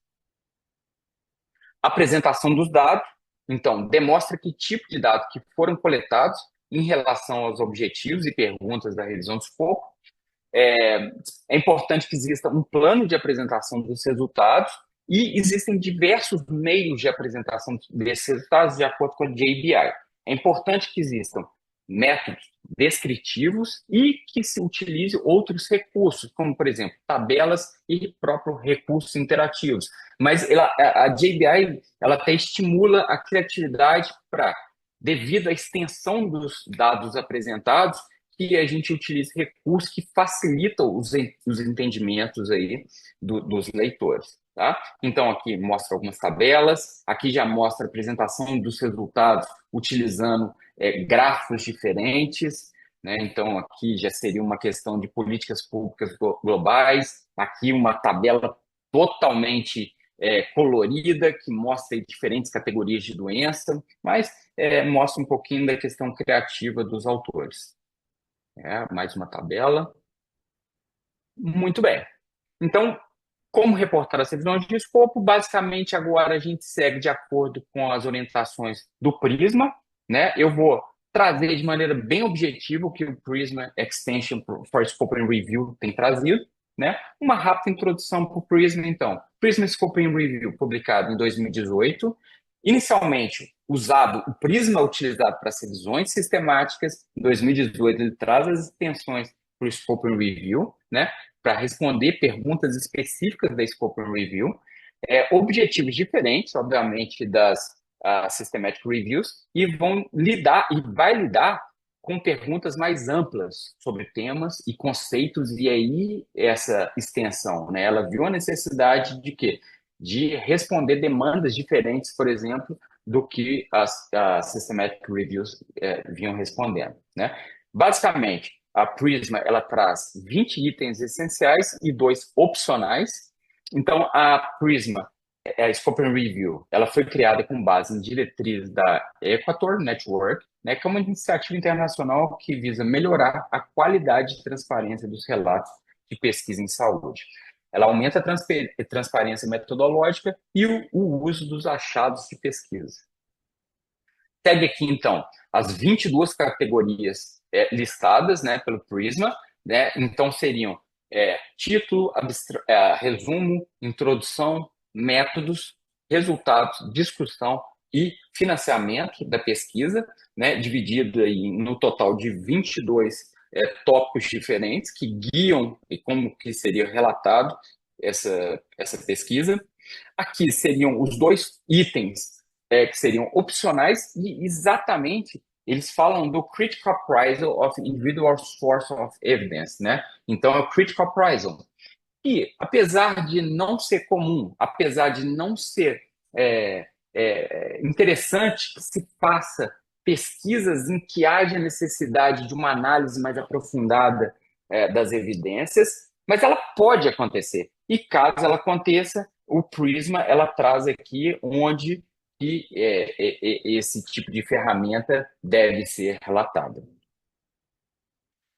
Apresentação dos dados, então, demonstra que tipo de dados que foram coletados em relação aos objetivos e perguntas da revisão do escopo. É importante que exista um plano de apresentação dos resultados e existem diversos meios de apresentação desses resultados de acordo com a JBI. É importante que existam métodos descritivos e que se utilize outros recursos, como, por exemplo, tabelas e próprios recursos interativos. Mas a JBI ela até estimula a criatividade devido à extensão dos dados apresentados, que a gente utiliza recursos que facilitam os entendimentos aí dos leitores. Tá? Então, aqui mostra algumas tabelas, aqui já mostra a apresentação dos resultados utilizando gráficos diferentes, né? Então, aqui já seria uma questão de políticas públicas globais, aqui uma tabela totalmente colorida, que mostra diferentes categorias de doença, mas mostra um pouquinho da questão criativa dos autores. Mais uma tabela. Muito bem. Então, como reportar as revisões de escopo? Basicamente, agora a gente segue de acordo com as orientações do Prisma, né? Eu vou trazer de maneira bem objetiva o que o Prisma Extension for Scope and Review tem trazido, né? Uma rápida introdução para o Prisma, então. Prisma Scope and Review, publicado em 2018. Inicialmente, o Prisma utilizado para as revisões sistemáticas. Em 2018, ele traz as extensões para o Scope and Review, né? Para responder perguntas específicas da Scope and Review, objetivos diferentes, obviamente, das Systematic Reviews, e vai lidar com perguntas mais amplas sobre temas e conceitos, e aí essa extensão, né? Ela viu a necessidade de quê? De responder demandas diferentes, por exemplo, do que as Systematic Reviews vinham respondendo, né? Basicamente, a Prisma ela traz 20 itens essenciais e 2 opcionais. Então, a Prisma, a Scope and Review, ela foi criada com base em diretrizes da Equator Network, né, que é uma iniciativa internacional que visa melhorar a qualidade e transparência dos relatos de pesquisa em saúde. Ela aumenta a transparência metodológica e o uso dos achados de pesquisa. Segue aqui, então, as 22 categorias listadas, né, pelo Prisma, né? Então, seriam título, resumo, introdução, métodos, resultados, discussão e financiamento da pesquisa, né, dividido aí no total de 22 tópicos diferentes que guiam e como que seria relatado essa pesquisa. Aqui seriam os dois itens que seriam opcionais e exatamente eles falam do critical appraisal of individual source of evidence, né? Então é o critical appraisal. E apesar de não ser comum, apesar de não ser interessante que se faça pesquisas em que haja necessidade de uma análise mais aprofundada das evidências, mas ela pode acontecer. E caso ela aconteça, o Prisma ela traz aqui onde esse tipo de ferramenta deve ser relatada.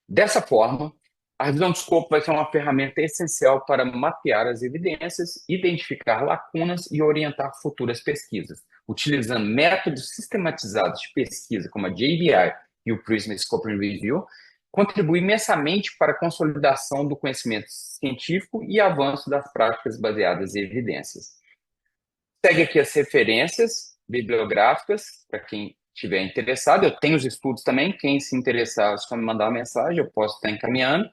Dessa forma, a revisão de escopo vai ser uma ferramenta essencial para mapear as evidências, identificar lacunas e orientar futuras pesquisas, utilizando métodos sistematizados de pesquisa como a JBI e o Prisma Scoping Review, contribui imensamente para a consolidação do conhecimento científico e avanço das práticas baseadas em evidências. Segue aqui as referências bibliográficas, para quem estiver interessado. Eu tenho os estudos também, quem se interessar, é só me mandar uma mensagem, eu posso estar encaminhando.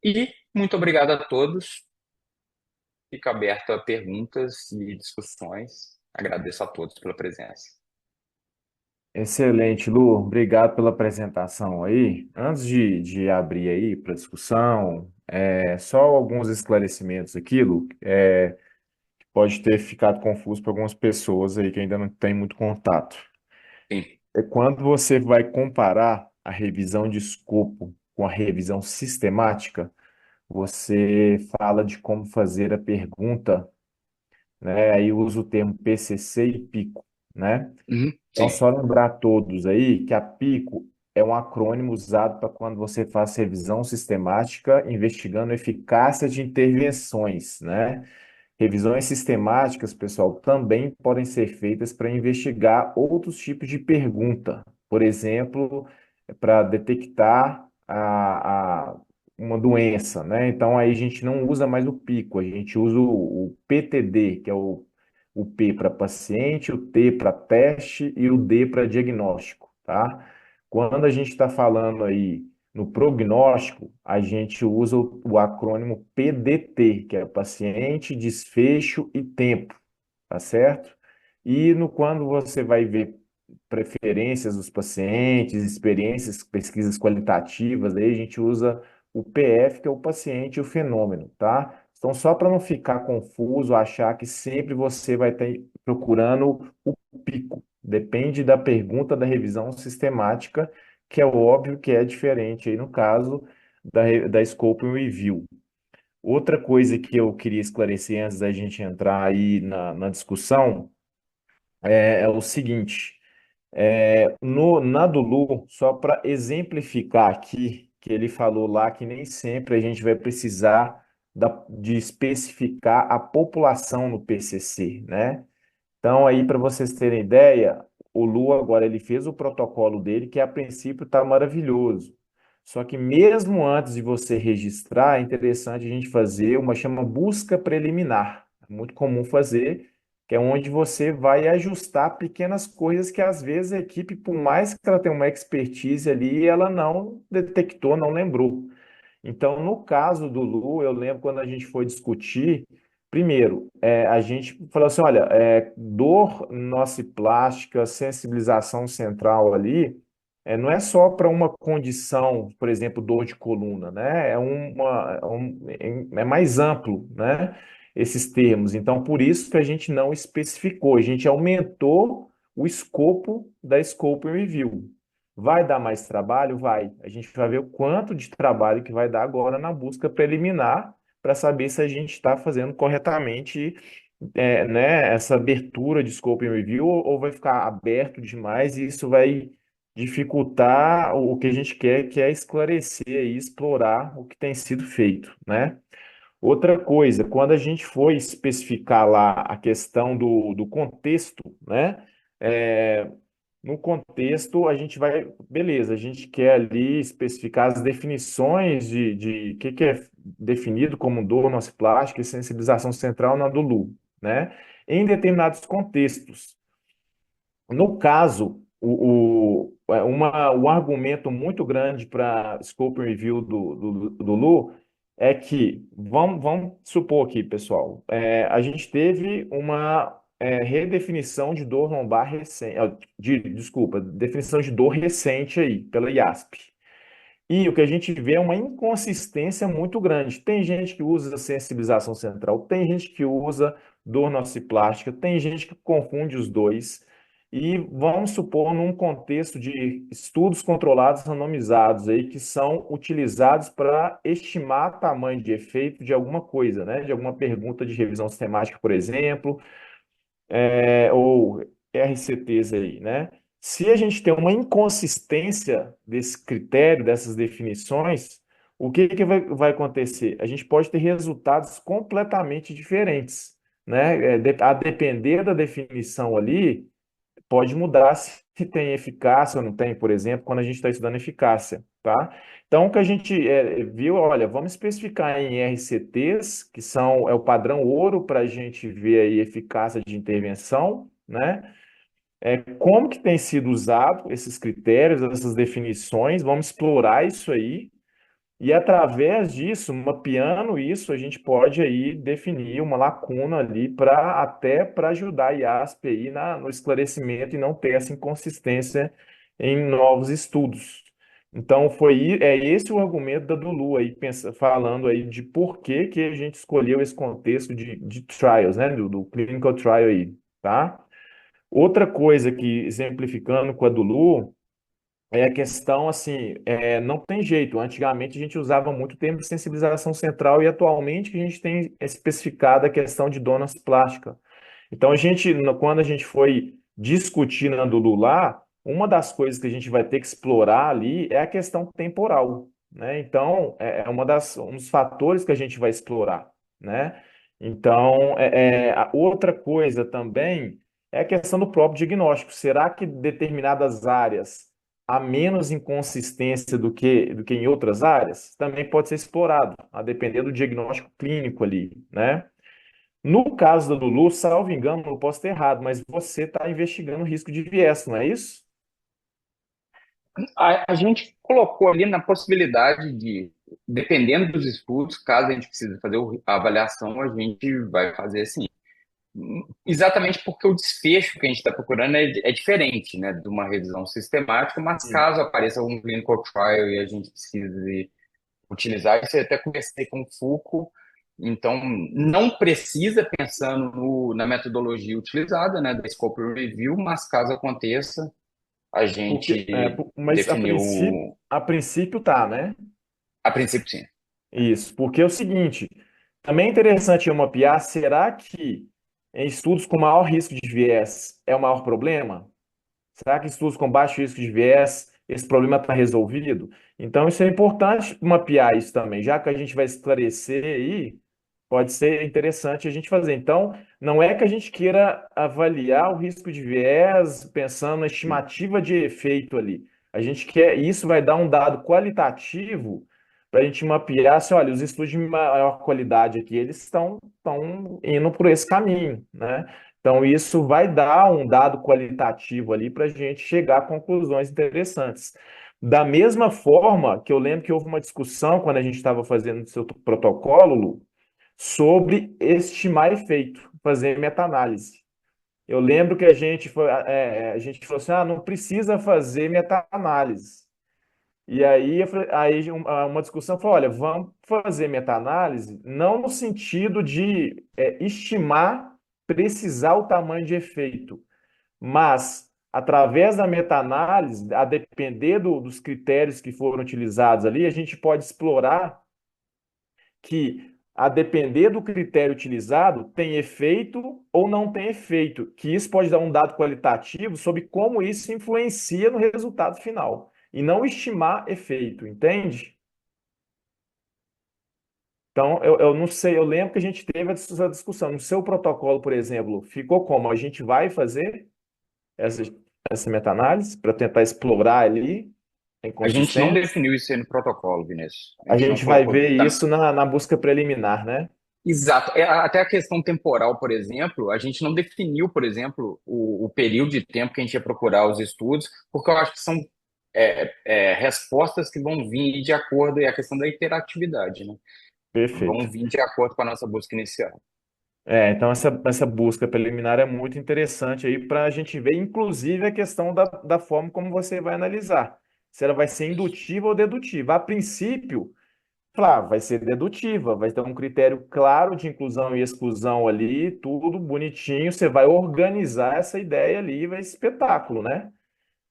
E muito obrigado a todos. Fico aberto a perguntas e discussões. Agradeço a todos pela presença.
Excelente, Lu. Obrigado pela apresentação aí. Antes de abrir aí para discussão, só alguns esclarecimentos aqui, Lu, que pode ter ficado confuso para algumas pessoas aí que ainda não têm muito contato.
Sim.
É quando você vai comparar a revisão de escopo com a revisão sistemática, você fala de como fazer a pergunta, né? Aí usa o termo PCC e PICO, né?
Uhum.
Então,
Sim.
só lembrar a todos aí que a PICO é um acrônimo usado para quando você faz revisão sistemática, investigando a eficácia de intervenções, né? Revisões sistemáticas, pessoal, também podem ser feitas para investigar outros tipos de pergunta. Por exemplo, para detectar uma doença, né? Então, aí a gente não usa mais o PICO, a gente usa o PTD, que é o P para paciente, o T para teste e o D para diagnóstico, tá? Quando a gente está falando aí no prognóstico, a gente usa o acrônimo PDT, que é paciente, desfecho e tempo, tá certo? E no quando você vai ver preferências dos pacientes, experiências, pesquisas qualitativas, aí a gente usa o PF, que é o paciente e o fenômeno, tá? Então, só para não ficar confuso, achar que sempre você vai estar procurando o pico. Depende da pergunta da revisão sistemática, que é óbvio que é diferente aí no caso da Scope Review. Outra coisa que eu queria esclarecer antes da gente entrar aí na discussão é o seguinte. Na do Lu, só para exemplificar aqui, que ele falou lá que nem sempre a gente vai precisar de especificar a população no PCC, né? Então, aí, para vocês terem ideia, o Lu agora ele fez o protocolo dele, que a princípio está maravilhoso. Só que mesmo antes de você registrar, é interessante a gente fazer uma chama busca preliminar. É muito comum fazer, que é onde você vai ajustar pequenas coisas que às vezes a equipe, por mais que ela tenha uma expertise ali, ela não detectou, não lembrou. Então, no caso do Lu, eu lembro quando a gente foi discutir, primeiro, a gente falou assim, olha, dor nociplástica, sensibilização central ali, não é só para uma condição, por exemplo, dor de coluna, né? É mais amplo, né? Esses termos. Então, por isso que a gente não especificou, a gente aumentou o escopo da Scope Review. Vai dar mais trabalho? Vai. A gente vai ver o quanto de trabalho que vai dar agora na busca preliminar para saber se a gente está fazendo corretamente, né, essa abertura de scope and review ou vai ficar aberto demais e isso vai dificultar o que a gente quer, que é esclarecer e explorar o que tem sido feito, né? Outra coisa, quando a gente foi especificar lá a questão do contexto, né? no contexto, a gente vai, beleza, a gente quer ali especificar as definições de que é definido como dor nociplástica e sensibilização central na DOLU, né? Em determinados contextos. No caso, um argumento muito grande para scope review do Lu é que, vamos supor aqui, pessoal, a gente teve uma redefinição de dor lombar recente, desculpa, definição de dor recente aí, pela IASP. E o que a gente vê é uma inconsistência muito grande. Tem gente que usa sensibilização central, tem gente que usa dor nociplástica, tem gente que confunde os dois. E vamos supor, num contexto de estudos controlados randomizados aí, que são utilizados para estimar tamanho de efeito de alguma coisa, né? De alguma pergunta de revisão sistemática, por exemplo, ou RCTs aí, né? Se a gente tem uma inconsistência desse critério, dessas definições, o que que vai acontecer? A gente pode ter resultados completamente diferentes, né? A depender da definição ali, pode mudar se tem eficácia ou não tem, por exemplo, quando a gente está estudando eficácia, tá? Então, o que a gente viu, olha, vamos especificar em RCTs, que são o padrão ouro para a gente ver aí eficácia de intervenção, né? Como que tem sido usado esses critérios, essas definições, vamos explorar isso aí, e através disso, mapeando isso, a gente pode aí definir uma lacuna ali para até para ajudar a IASP aí no esclarecimento e não ter essa inconsistência em novos estudos. Então é esse o argumento da Dulu aí, falando aí de por que que a gente escolheu esse contexto de trials, né, do clinical trial aí, tá? Outra coisa que, exemplificando com a Dulu, é a questão, assim, não tem jeito. Antigamente a gente usava muito o termo de sensibilização central e atualmente que a gente tem especificado a questão de donas plástica. Então, quando a gente foi discutir na do Lula, uma das coisas que a gente vai ter que explorar ali é a questão temporal, né? Então, um dos fatores que a gente vai explorar, né? Então, a outra coisa também é a questão do próprio diagnóstico. Será que determinadas áreas há menos inconsistência do que em outras áreas? Também pode ser explorado, a depender do diagnóstico clínico ali, né? No caso da Lulu, salvo engano, eu posso ter errado, mas você está investigando o risco de viés, não é isso?
A gente colocou ali na possibilidade de, dependendo dos estudos, caso a gente precise fazer a avaliação, a gente vai fazer assim. Exatamente porque o desfecho que a gente está procurando é diferente, né, de uma revisão sistemática, mas
Sim.
caso apareça algum clinical trial e a gente precise utilizar, isso eu até conversei com o Foucault, então não precisa pensando na metodologia utilizada, né, da Scope Review, mas caso aconteça, a gente
Mas
definiu
a princípio tá, né?
a princípio sim.
Isso, porque é o seguinte, também é interessante eu mapear, será que em estudos com maior risco de viés é o maior problema? Será que em estudos com baixo risco de viés esse problema está resolvido? Então, isso é importante mapear isso também, já que a gente vai esclarecer aí, pode ser interessante a gente fazer. Então, não é que a gente queira avaliar o risco de viés pensando na estimativa de efeito ali. A gente quer, isso vai dar um dado qualitativo para a gente mapear, assim, olha, os estudos de maior qualidade aqui, eles estão indo por esse caminho, né? Então, isso vai dar um dado qualitativo ali para a gente chegar a conclusões interessantes. Da mesma forma que eu lembro que houve uma discussão quando a gente estava fazendo o seu protocolo, Lu, sobre estimar efeito, fazer meta-análise. Eu lembro que a gente falou assim, não precisa fazer meta-análise. E aí, uma discussão foi, olha, vamos fazer meta-análise não no sentido de estimar, precisar o tamanho de efeito, mas através da meta-análise, a depender dos critérios que foram utilizados ali, a gente pode explorar que, a depender do critério utilizado, tem efeito ou não tem efeito, que isso pode dar um dado qualitativo sobre como isso influencia no resultado final, e não estimar efeito, entende? Então, eu não sei, eu lembro que a gente teve essa discussão. No seu protocolo, por exemplo, ficou como? A gente vai fazer essa. essa meta-análise para tentar explorar ali a
A gente não
inconsistência?
definiu isso aí no protocolo, Vinícius. A
A
gente não
gente vai
colocou.
ver isso na busca preliminar, né?
Exato. Até a questão temporal, por exemplo, a gente não definiu, por exemplo, o período de tempo que a gente ia procurar os estudos, porque eu acho que são respostas que vão vir de acordo, e a questão da interatividade, né? Vão
Perfeito.
vir de acordo com a nossa busca inicial.
Então essa busca preliminar é muito interessante aí para a gente ver, inclusive, a questão da forma como você vai analisar. Se ela vai ser indutiva ou dedutiva. A princípio, claro, vai ser dedutiva, vai ter um critério claro de inclusão e exclusão ali, tudo bonitinho, você vai organizar essa ideia ali, vai ser espetáculo, né?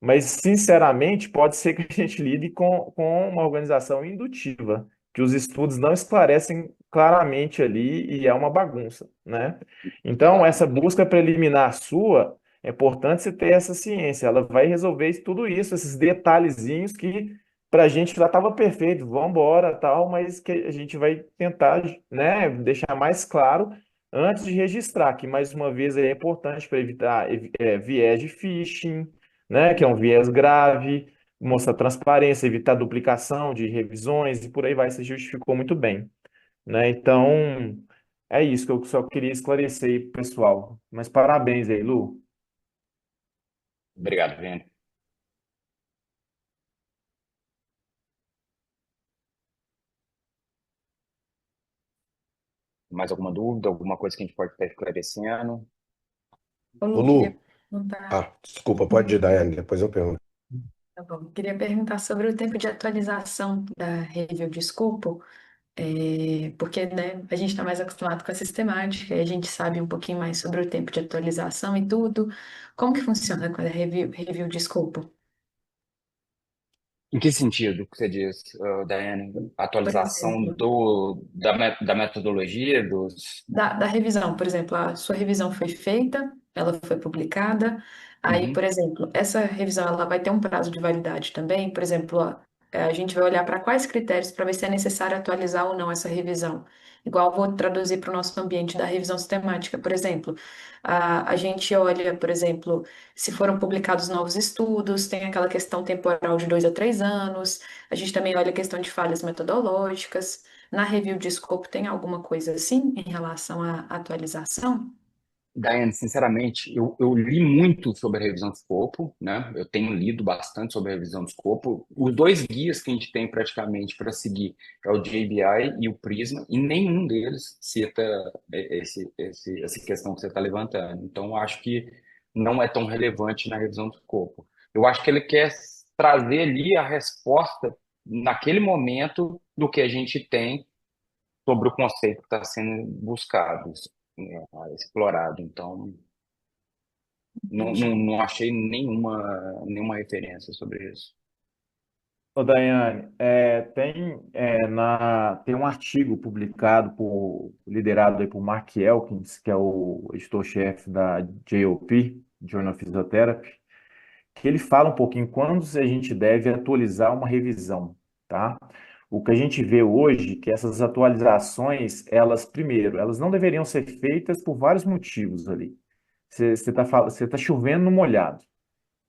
Mas, sinceramente, pode ser que a gente lide com uma organização indutiva, que os estudos não esclarecem claramente ali e é uma bagunça, né? Então, essa
Exatamente.
busca preliminar sua, é importante você ter essa ciência, ela vai resolver tudo isso, esses detalhezinhos que para a gente já estava perfeito, vamos embora, tal, mas que a gente vai tentar, né, deixar mais claro antes de registrar, que mais uma vez é importante para evitar viés de phishing, né, que é um viés grave, mostrar transparência, evitar duplicação de revisões e por aí vai, se justificou muito bem, né? Então, é isso que eu só queria esclarecer aí, pro pessoal. Mas parabéns aí, Lu.
Obrigado, Vini. Mais alguma dúvida, alguma coisa que a gente pode estar esclarecendo?
Ô,
Ô,
Lu, queria
Lu,
perguntar.
desculpa, pode ir, Daiane, depois eu pergunto.
Tá bom. Queria perguntar sobre o tempo de atualização da review de escopo, porque, né, a gente está mais acostumado com a sistemática e a gente sabe um pouquinho mais sobre o tempo de atualização e tudo. Como que funciona quando é review de escopo?
Em que sentido que você diz, Daiane?
Por
Atualização
exemplo,
da metodologia, dos.
da revisão, por exemplo, a sua revisão foi feita, ela foi publicada. Aí, por
Uhum.
exemplo, essa revisão ela vai ter um prazo de validade também. Por exemplo, a gente vai olhar para quais critérios para ver se é necessário atualizar ou não essa revisão. Igual eu vou traduzir para o nosso ambiente da revisão sistemática, por exemplo. A gente olha, por exemplo, se foram publicados novos estudos, tem aquela questão temporal de 2 a 3 anos. A gente também olha a questão de falhas metodológicas. Na review de escopo tem alguma coisa assim em relação à atualização?
Daiane, sinceramente, eu li muito sobre a revisão de escopo, né? Eu tenho lido bastante sobre a revisão de escopo. Os dois guias que a gente tem praticamente para seguir é o JBI e o Prisma, e nenhum deles cita essa questão que você está levantando. Então, eu acho que não é tão relevante na revisão de escopo. Eu acho que ele quer trazer ali a resposta naquele momento do que a gente tem sobre o conceito que está sendo buscado, né, explorado. Então,
Entendi.
não achei nenhuma referência sobre isso.
Ô, Daiane, tem um artigo publicado liderado aí por Mark Elkins, que é o editor-chefe da JOP, Journal of Physiotherapy, que ele fala um pouquinho quando a gente deve atualizar uma revisão, tá? O que a gente vê hoje, que essas atualizações, elas, primeiro, elas não deveriam ser feitas por vários motivos ali. Você tá chovendo no molhado,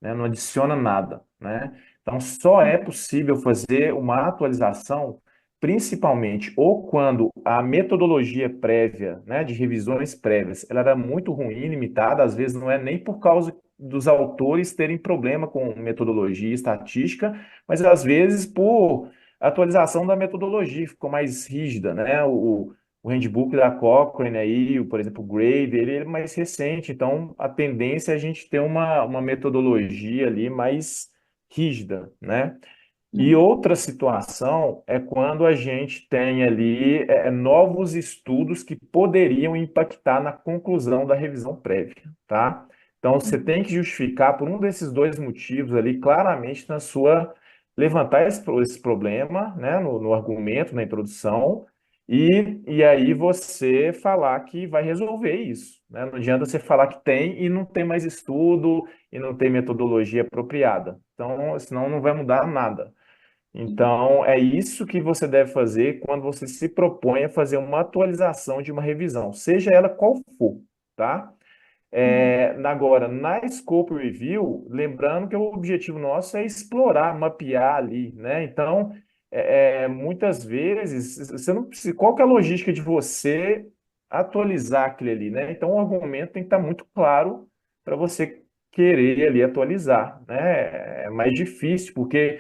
né? Não adiciona nada, né? Então, só é possível fazer uma atualização, principalmente ou quando a metodologia prévia, né, de revisões prévias, ela era muito ruim, limitada, às vezes não é nem por causa dos autores terem problema com metodologia e estatística, mas às vezes por atualização da metodologia, ficou mais rígida, né? O handbook da Cochrane aí, por exemplo, o Grade, ele é mais recente, então a tendência é a gente ter uma metodologia ali mais rígida, né? E
Uhum.
outra situação é quando a gente tem ali novos estudos que poderiam impactar na conclusão da revisão prévia, tá? Então você tem que justificar por um desses dois motivos ali claramente na sua levantar esse problema, né, no argumento, na introdução, e aí você falar que vai resolver isso, né? Não adianta você falar que tem e não tem mais estudo e não tem metodologia apropriada. Então, senão não vai mudar nada. Então, é isso que você deve fazer quando você se propõe a fazer uma atualização de uma revisão, seja ela qual for, tá? Agora, na Scope Review, lembrando que o objetivo nosso é explorar, mapear ali, né? Então, muitas vezes, você não precisa, qual que é a logística de você atualizar aquele ali, né? Então, o argumento tem que estar muito claro para você querer ali atualizar, né? É mais difícil, porque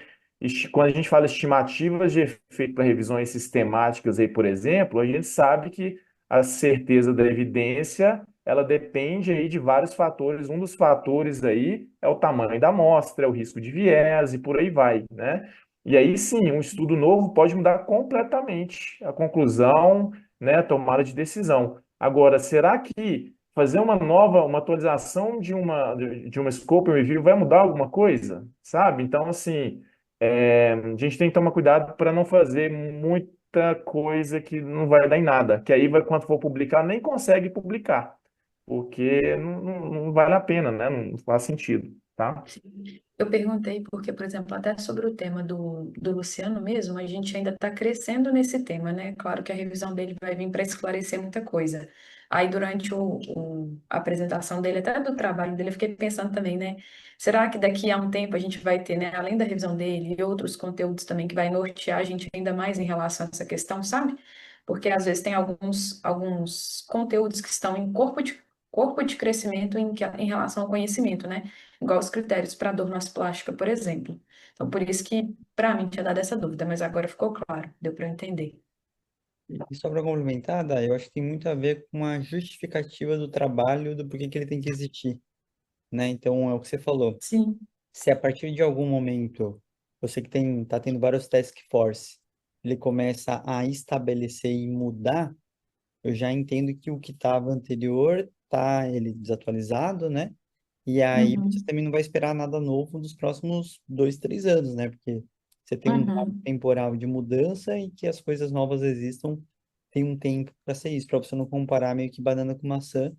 quando a gente fala estimativas de efeito para revisões sistemáticas aí, por exemplo, a gente sabe que a certeza da evidência ela depende aí de vários fatores. Um dos fatores aí é o tamanho da amostra, é o risco de viés e por aí vai, né? E aí sim, um estudo novo pode mudar completamente a conclusão, né, a tomada de decisão. Agora, será que fazer uma atualização de uma scope review vai mudar alguma coisa? Sabe? Então, assim, a gente tem que tomar cuidado para não fazer muita coisa que não vai dar em nada, que aí vai, quando for publicar, nem consegue publicar porque não vale a pena, né? Não faz sentido, tá?
Eu perguntei porque, por exemplo, até sobre o tema do Luciano mesmo, a gente ainda está crescendo nesse tema, né? Claro que a revisão dele vai vir para esclarecer muita coisa. Aí, durante a apresentação dele, até do trabalho dele, eu fiquei pensando também, né? Será que daqui a um tempo a gente vai ter, né, além da revisão dele, e outros conteúdos também que vai nortear a gente ainda mais em relação a essa questão, sabe? Porque às vezes tem alguns conteúdos que estão em corpo de crescimento em relação ao conhecimento, né? Igual os critérios para dor plástica, por exemplo. Então, por isso que, para mim, tinha dado essa dúvida, mas agora ficou claro, deu para eu entender.
E só para complementar, Dai, eu acho que tem muito a ver com a justificativa do trabalho, do porquê que ele tem que existir, né? Então, é o que você falou.
Sim.
Se a partir de algum momento, você que tá tendo vários task force, ele começa a estabelecer e mudar, eu já entendo que o que estava anterior tá ele desatualizado, né? E aí você
Uhum.
também não vai esperar nada novo nos próximos 2, 3 anos, né? Porque você tem um marco
Uhum.
temporal de mudança e que as coisas novas existam, tem um tempo para ser isso, para você não comparar meio que banana com maçã,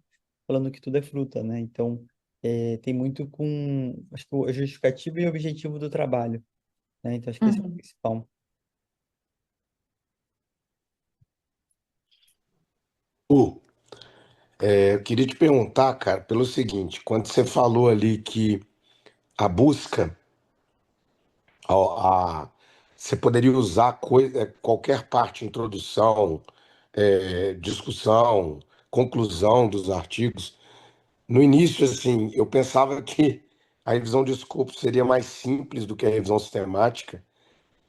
falando que tudo é fruta, né? Então, tem muito com, acho que o justificativo e o objetivo do trabalho, né? Então, acho que esse é o
Uhum.
principal.
Lu, eu queria te perguntar, cara, pelo seguinte, quando você falou ali que a busca, você poderia usar qualquer parte, introdução, discussão, conclusão dos artigos. No início, assim, eu pensava que a revisão de escopo seria mais simples do que a revisão sistemática.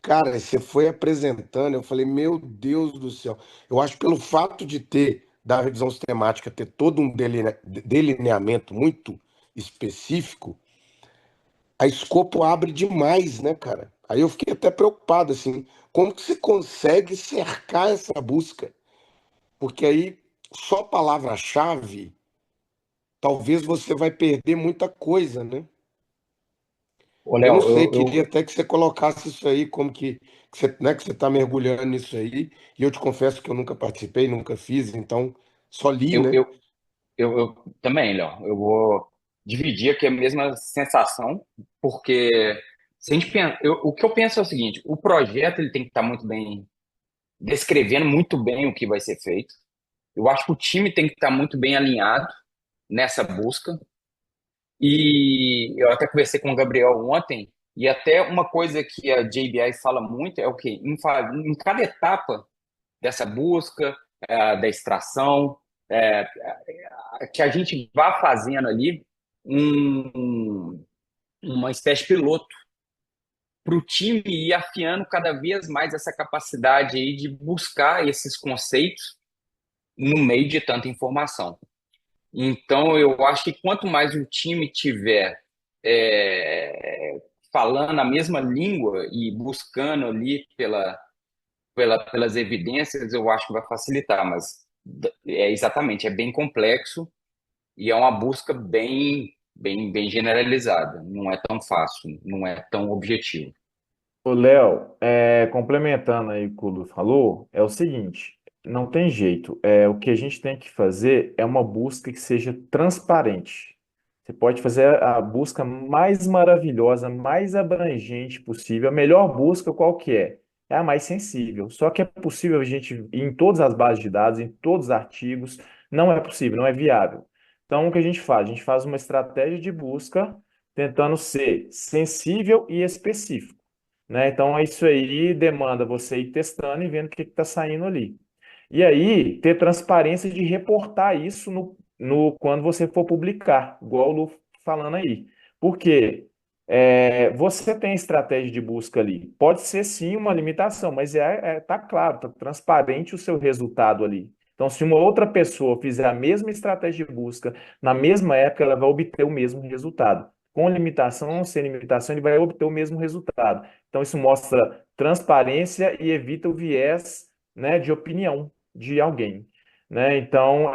Cara, você foi apresentando, eu falei, meu Deus do céu. Eu acho que pelo fato de ter, da revisão sistemática, ter todo um delineamento muito específico, a escopo abre demais, né, cara? Aí eu fiquei até preocupado, assim, como que você consegue cercar essa busca? Porque aí só palavra-chave, talvez você vai perder muita coisa, né?
Ô,
Eu não
Léo,
sei, queria até que você colocasse isso aí, como que você, né, que você está mergulhando nisso aí. E eu te confesso que eu nunca participei, nunca fiz, então só li,
eu,
né?
eu, eu também, Léo, eu vou dividir aqui a mesma sensação, porque se a gente pensa, o que eu penso é o seguinte: o projeto ele tem que estar muito bem, descrevendo muito bem o que vai ser feito. Eu acho que o time tem que estar muito bem alinhado nessa busca. E eu até conversei com o Gabriel ontem, e até uma coisa que a JBI fala muito é o quê? Em cada etapa dessa busca, da extração, é, que a gente vá fazendo ali uma espécie de piloto para o time ir afiando cada vez mais essa capacidade aí de buscar esses conceitos no meio de tanta informação. Então, eu acho que quanto mais o time tiver é, falando a mesma língua e buscando ali pelas evidências, eu acho que vai facilitar. Mas exatamente, é bem complexo e é uma busca bem generalizada. Não é tão fácil, não é tão objetivo.
Ô, Léo, complementando aí o que o Lu falou, é o seguinte, não tem jeito. O que a gente tem que fazer é uma busca que seja transparente. Você pode fazer a busca mais maravilhosa, mais abrangente possível. A melhor busca qual que é? É a mais sensível. Só que é possível a gente ir em todas as bases de dados, em todos os artigos. Não é possível, não é viável. Então, o que a gente faz? A gente faz uma estratégia de busca tentando ser sensível e específico, né? Então, isso aí demanda você ir testando e vendo o que está saindo ali. E aí, ter transparência de reportar isso quando você for publicar, igual o Lu falando aí. Porque você tem estratégia de busca ali. Pode ser sim uma limitação, mas tá claro, tá transparente o seu resultado ali. Então, se uma outra pessoa fizer a mesma estratégia de busca na mesma época, ela vai obter o mesmo resultado. Com limitação ou sem limitação, ele vai obter o mesmo resultado. Então, isso mostra transparência e evita o viés, né, de opinião de alguém, né? Então,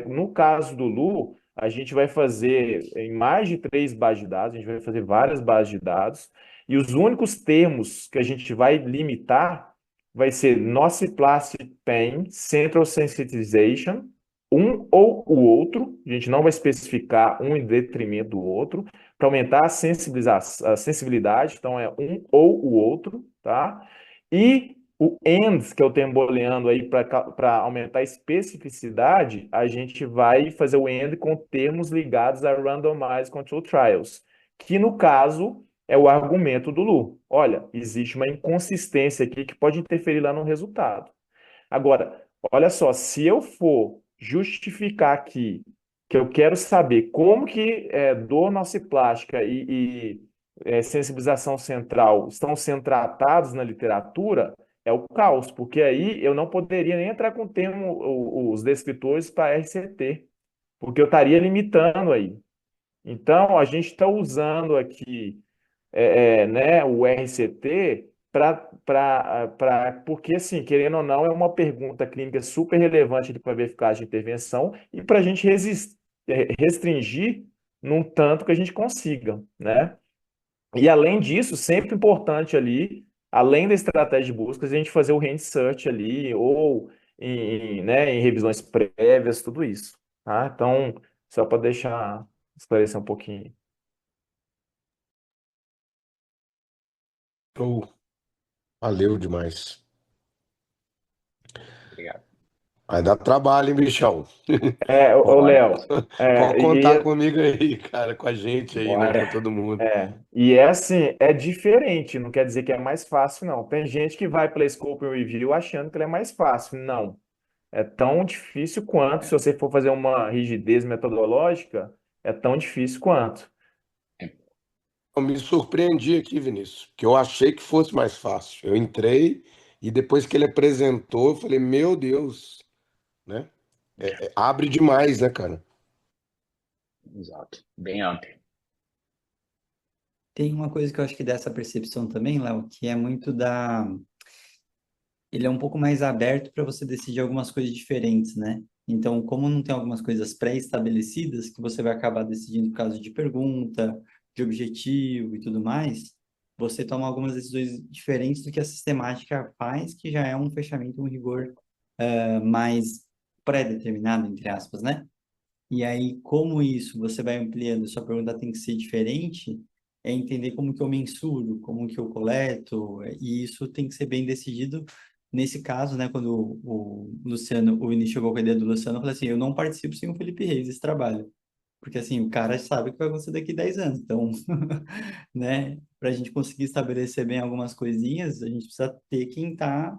no caso do Lu, a gente vai fazer em mais de 3 bases de dados, a gente vai fazer várias bases de dados, e os únicos termos que a gente vai limitar vai ser Nociplastic Pain, Central Sensitization, um ou o outro, a gente não vai especificar um em detrimento do outro, para aumentar a sensibilidade, então é um ou o outro, tá? E o AND, que eu tenho boleando aí para aumentar a especificidade, a gente vai fazer o AND com termos ligados a Randomized Control Trials, que no caso é o argumento do Lu. Olha, existe uma inconsistência aqui que pode interferir lá no resultado. Agora, olha só, se eu for justificar aqui que eu quero saber como que dor nociplástica e sensibilização central estão sendo tratados na literatura, é o caos, porque aí eu não poderia nem entrar com o termo, os descritores para RCT, porque eu estaria limitando aí. Então, a gente está usando aqui né, o RCT porque, assim, querendo ou não, é uma pergunta clínica super relevante para ver eficácia de intervenção e para a gente restringir num tanto que a gente consiga, né? E além disso, sempre importante ali, além da estratégia de buscas, a gente fazer o hand search ali, ou né, em revisões prévias, tudo isso, tá? Então, só para deixar esclarecer um pouquinho.
Show. Valeu demais.
Obrigado.
Vai dar trabalho, hein, bichão?
Ô
Bora.
Léo,
Pode
é,
contar
e,
comigo aí, cara, com a gente aí, né?
Bora.
Com todo mundo.
e é assim, é diferente, não quer dizer que é mais fácil, não. Tem gente que vai para Scope Review achando que ele é mais fácil. Não. É tão difícil quanto, se você for fazer uma rigidez metodológica, é tão difícil quanto.
Eu me surpreendi aqui, Vinícius, que eu achei que fosse mais fácil. Eu entrei e depois que ele apresentou, eu falei, meu Deus, né? Abre demais, né, cara?
Exato. Bem amplo.
Tem uma coisa que eu acho que dá essa percepção também, Léo, que é muito da. Ele é um pouco mais aberto para você decidir algumas coisas diferentes, né? Então, como não tem algumas coisas pré-estabelecidas, que você vai acabar decidindo por causa de pergunta, de objetivo e tudo mais, você toma algumas decisões diferentes do que a sistemática faz, que já é um fechamento, um rigor mais pré-determinado, entre aspas, né? E aí, como isso você vai ampliando, sua pergunta tem que ser diferente, é entender como que eu mensuro, como que eu coleto, e isso tem que ser bem decidido. Nesse caso, né, quando o Luciano, o Vini chegou com a ideia do Luciano, eu falei assim, eu não participo sem o Felipe Reis desse trabalho. Porque assim, o cara sabe o que vai acontecer daqui a 10 anos. Então, né, para a gente conseguir estabelecer bem algumas coisinhas, a gente precisa ter quem tá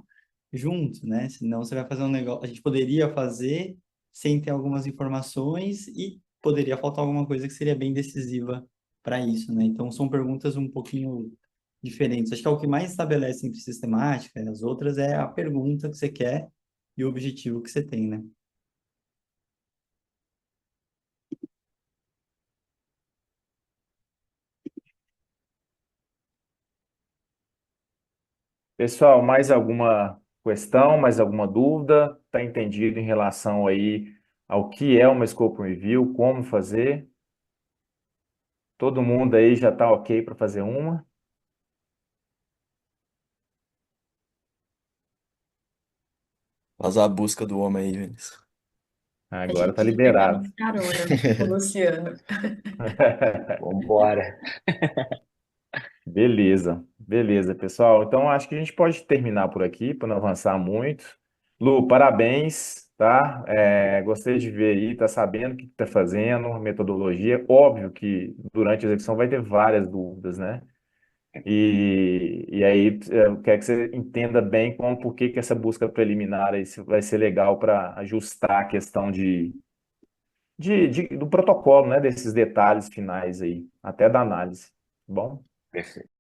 junto, né? Senão você vai fazer um negócio. A gente poderia fazer sem ter algumas informações e poderia faltar alguma coisa que seria bem decisiva para isso, né? Então, são perguntas um pouquinho diferentes. Acho que é o que mais estabelece entre sistemática e as outras é a pergunta que você quer e o objetivo que você tem, né?
Pessoal, mais alguma questão, mais alguma dúvida? Está entendido em relação aí ao que é uma Scope Review, como fazer? Todo mundo aí já está ok para fazer uma?
Faz a busca do homem aí, Vinícius.
A
Agora está
gente já pegar
liberado.
uma carona com o Luciano.
Vambora.
Beleza, beleza, pessoal. Então acho que a gente pode terminar por aqui, para não avançar muito. Lu, parabéns. tá? Gostei de ver aí, tá sabendo o que tá fazendo, metodologia. Óbvio que durante a execução vai ter várias dúvidas, né? E aí eu quero que você entenda bem por que que essa busca preliminar aí vai ser legal para ajustar a questão do protocolo, né? Desses detalhes finais aí, até da análise, tá bom?
Perfeito.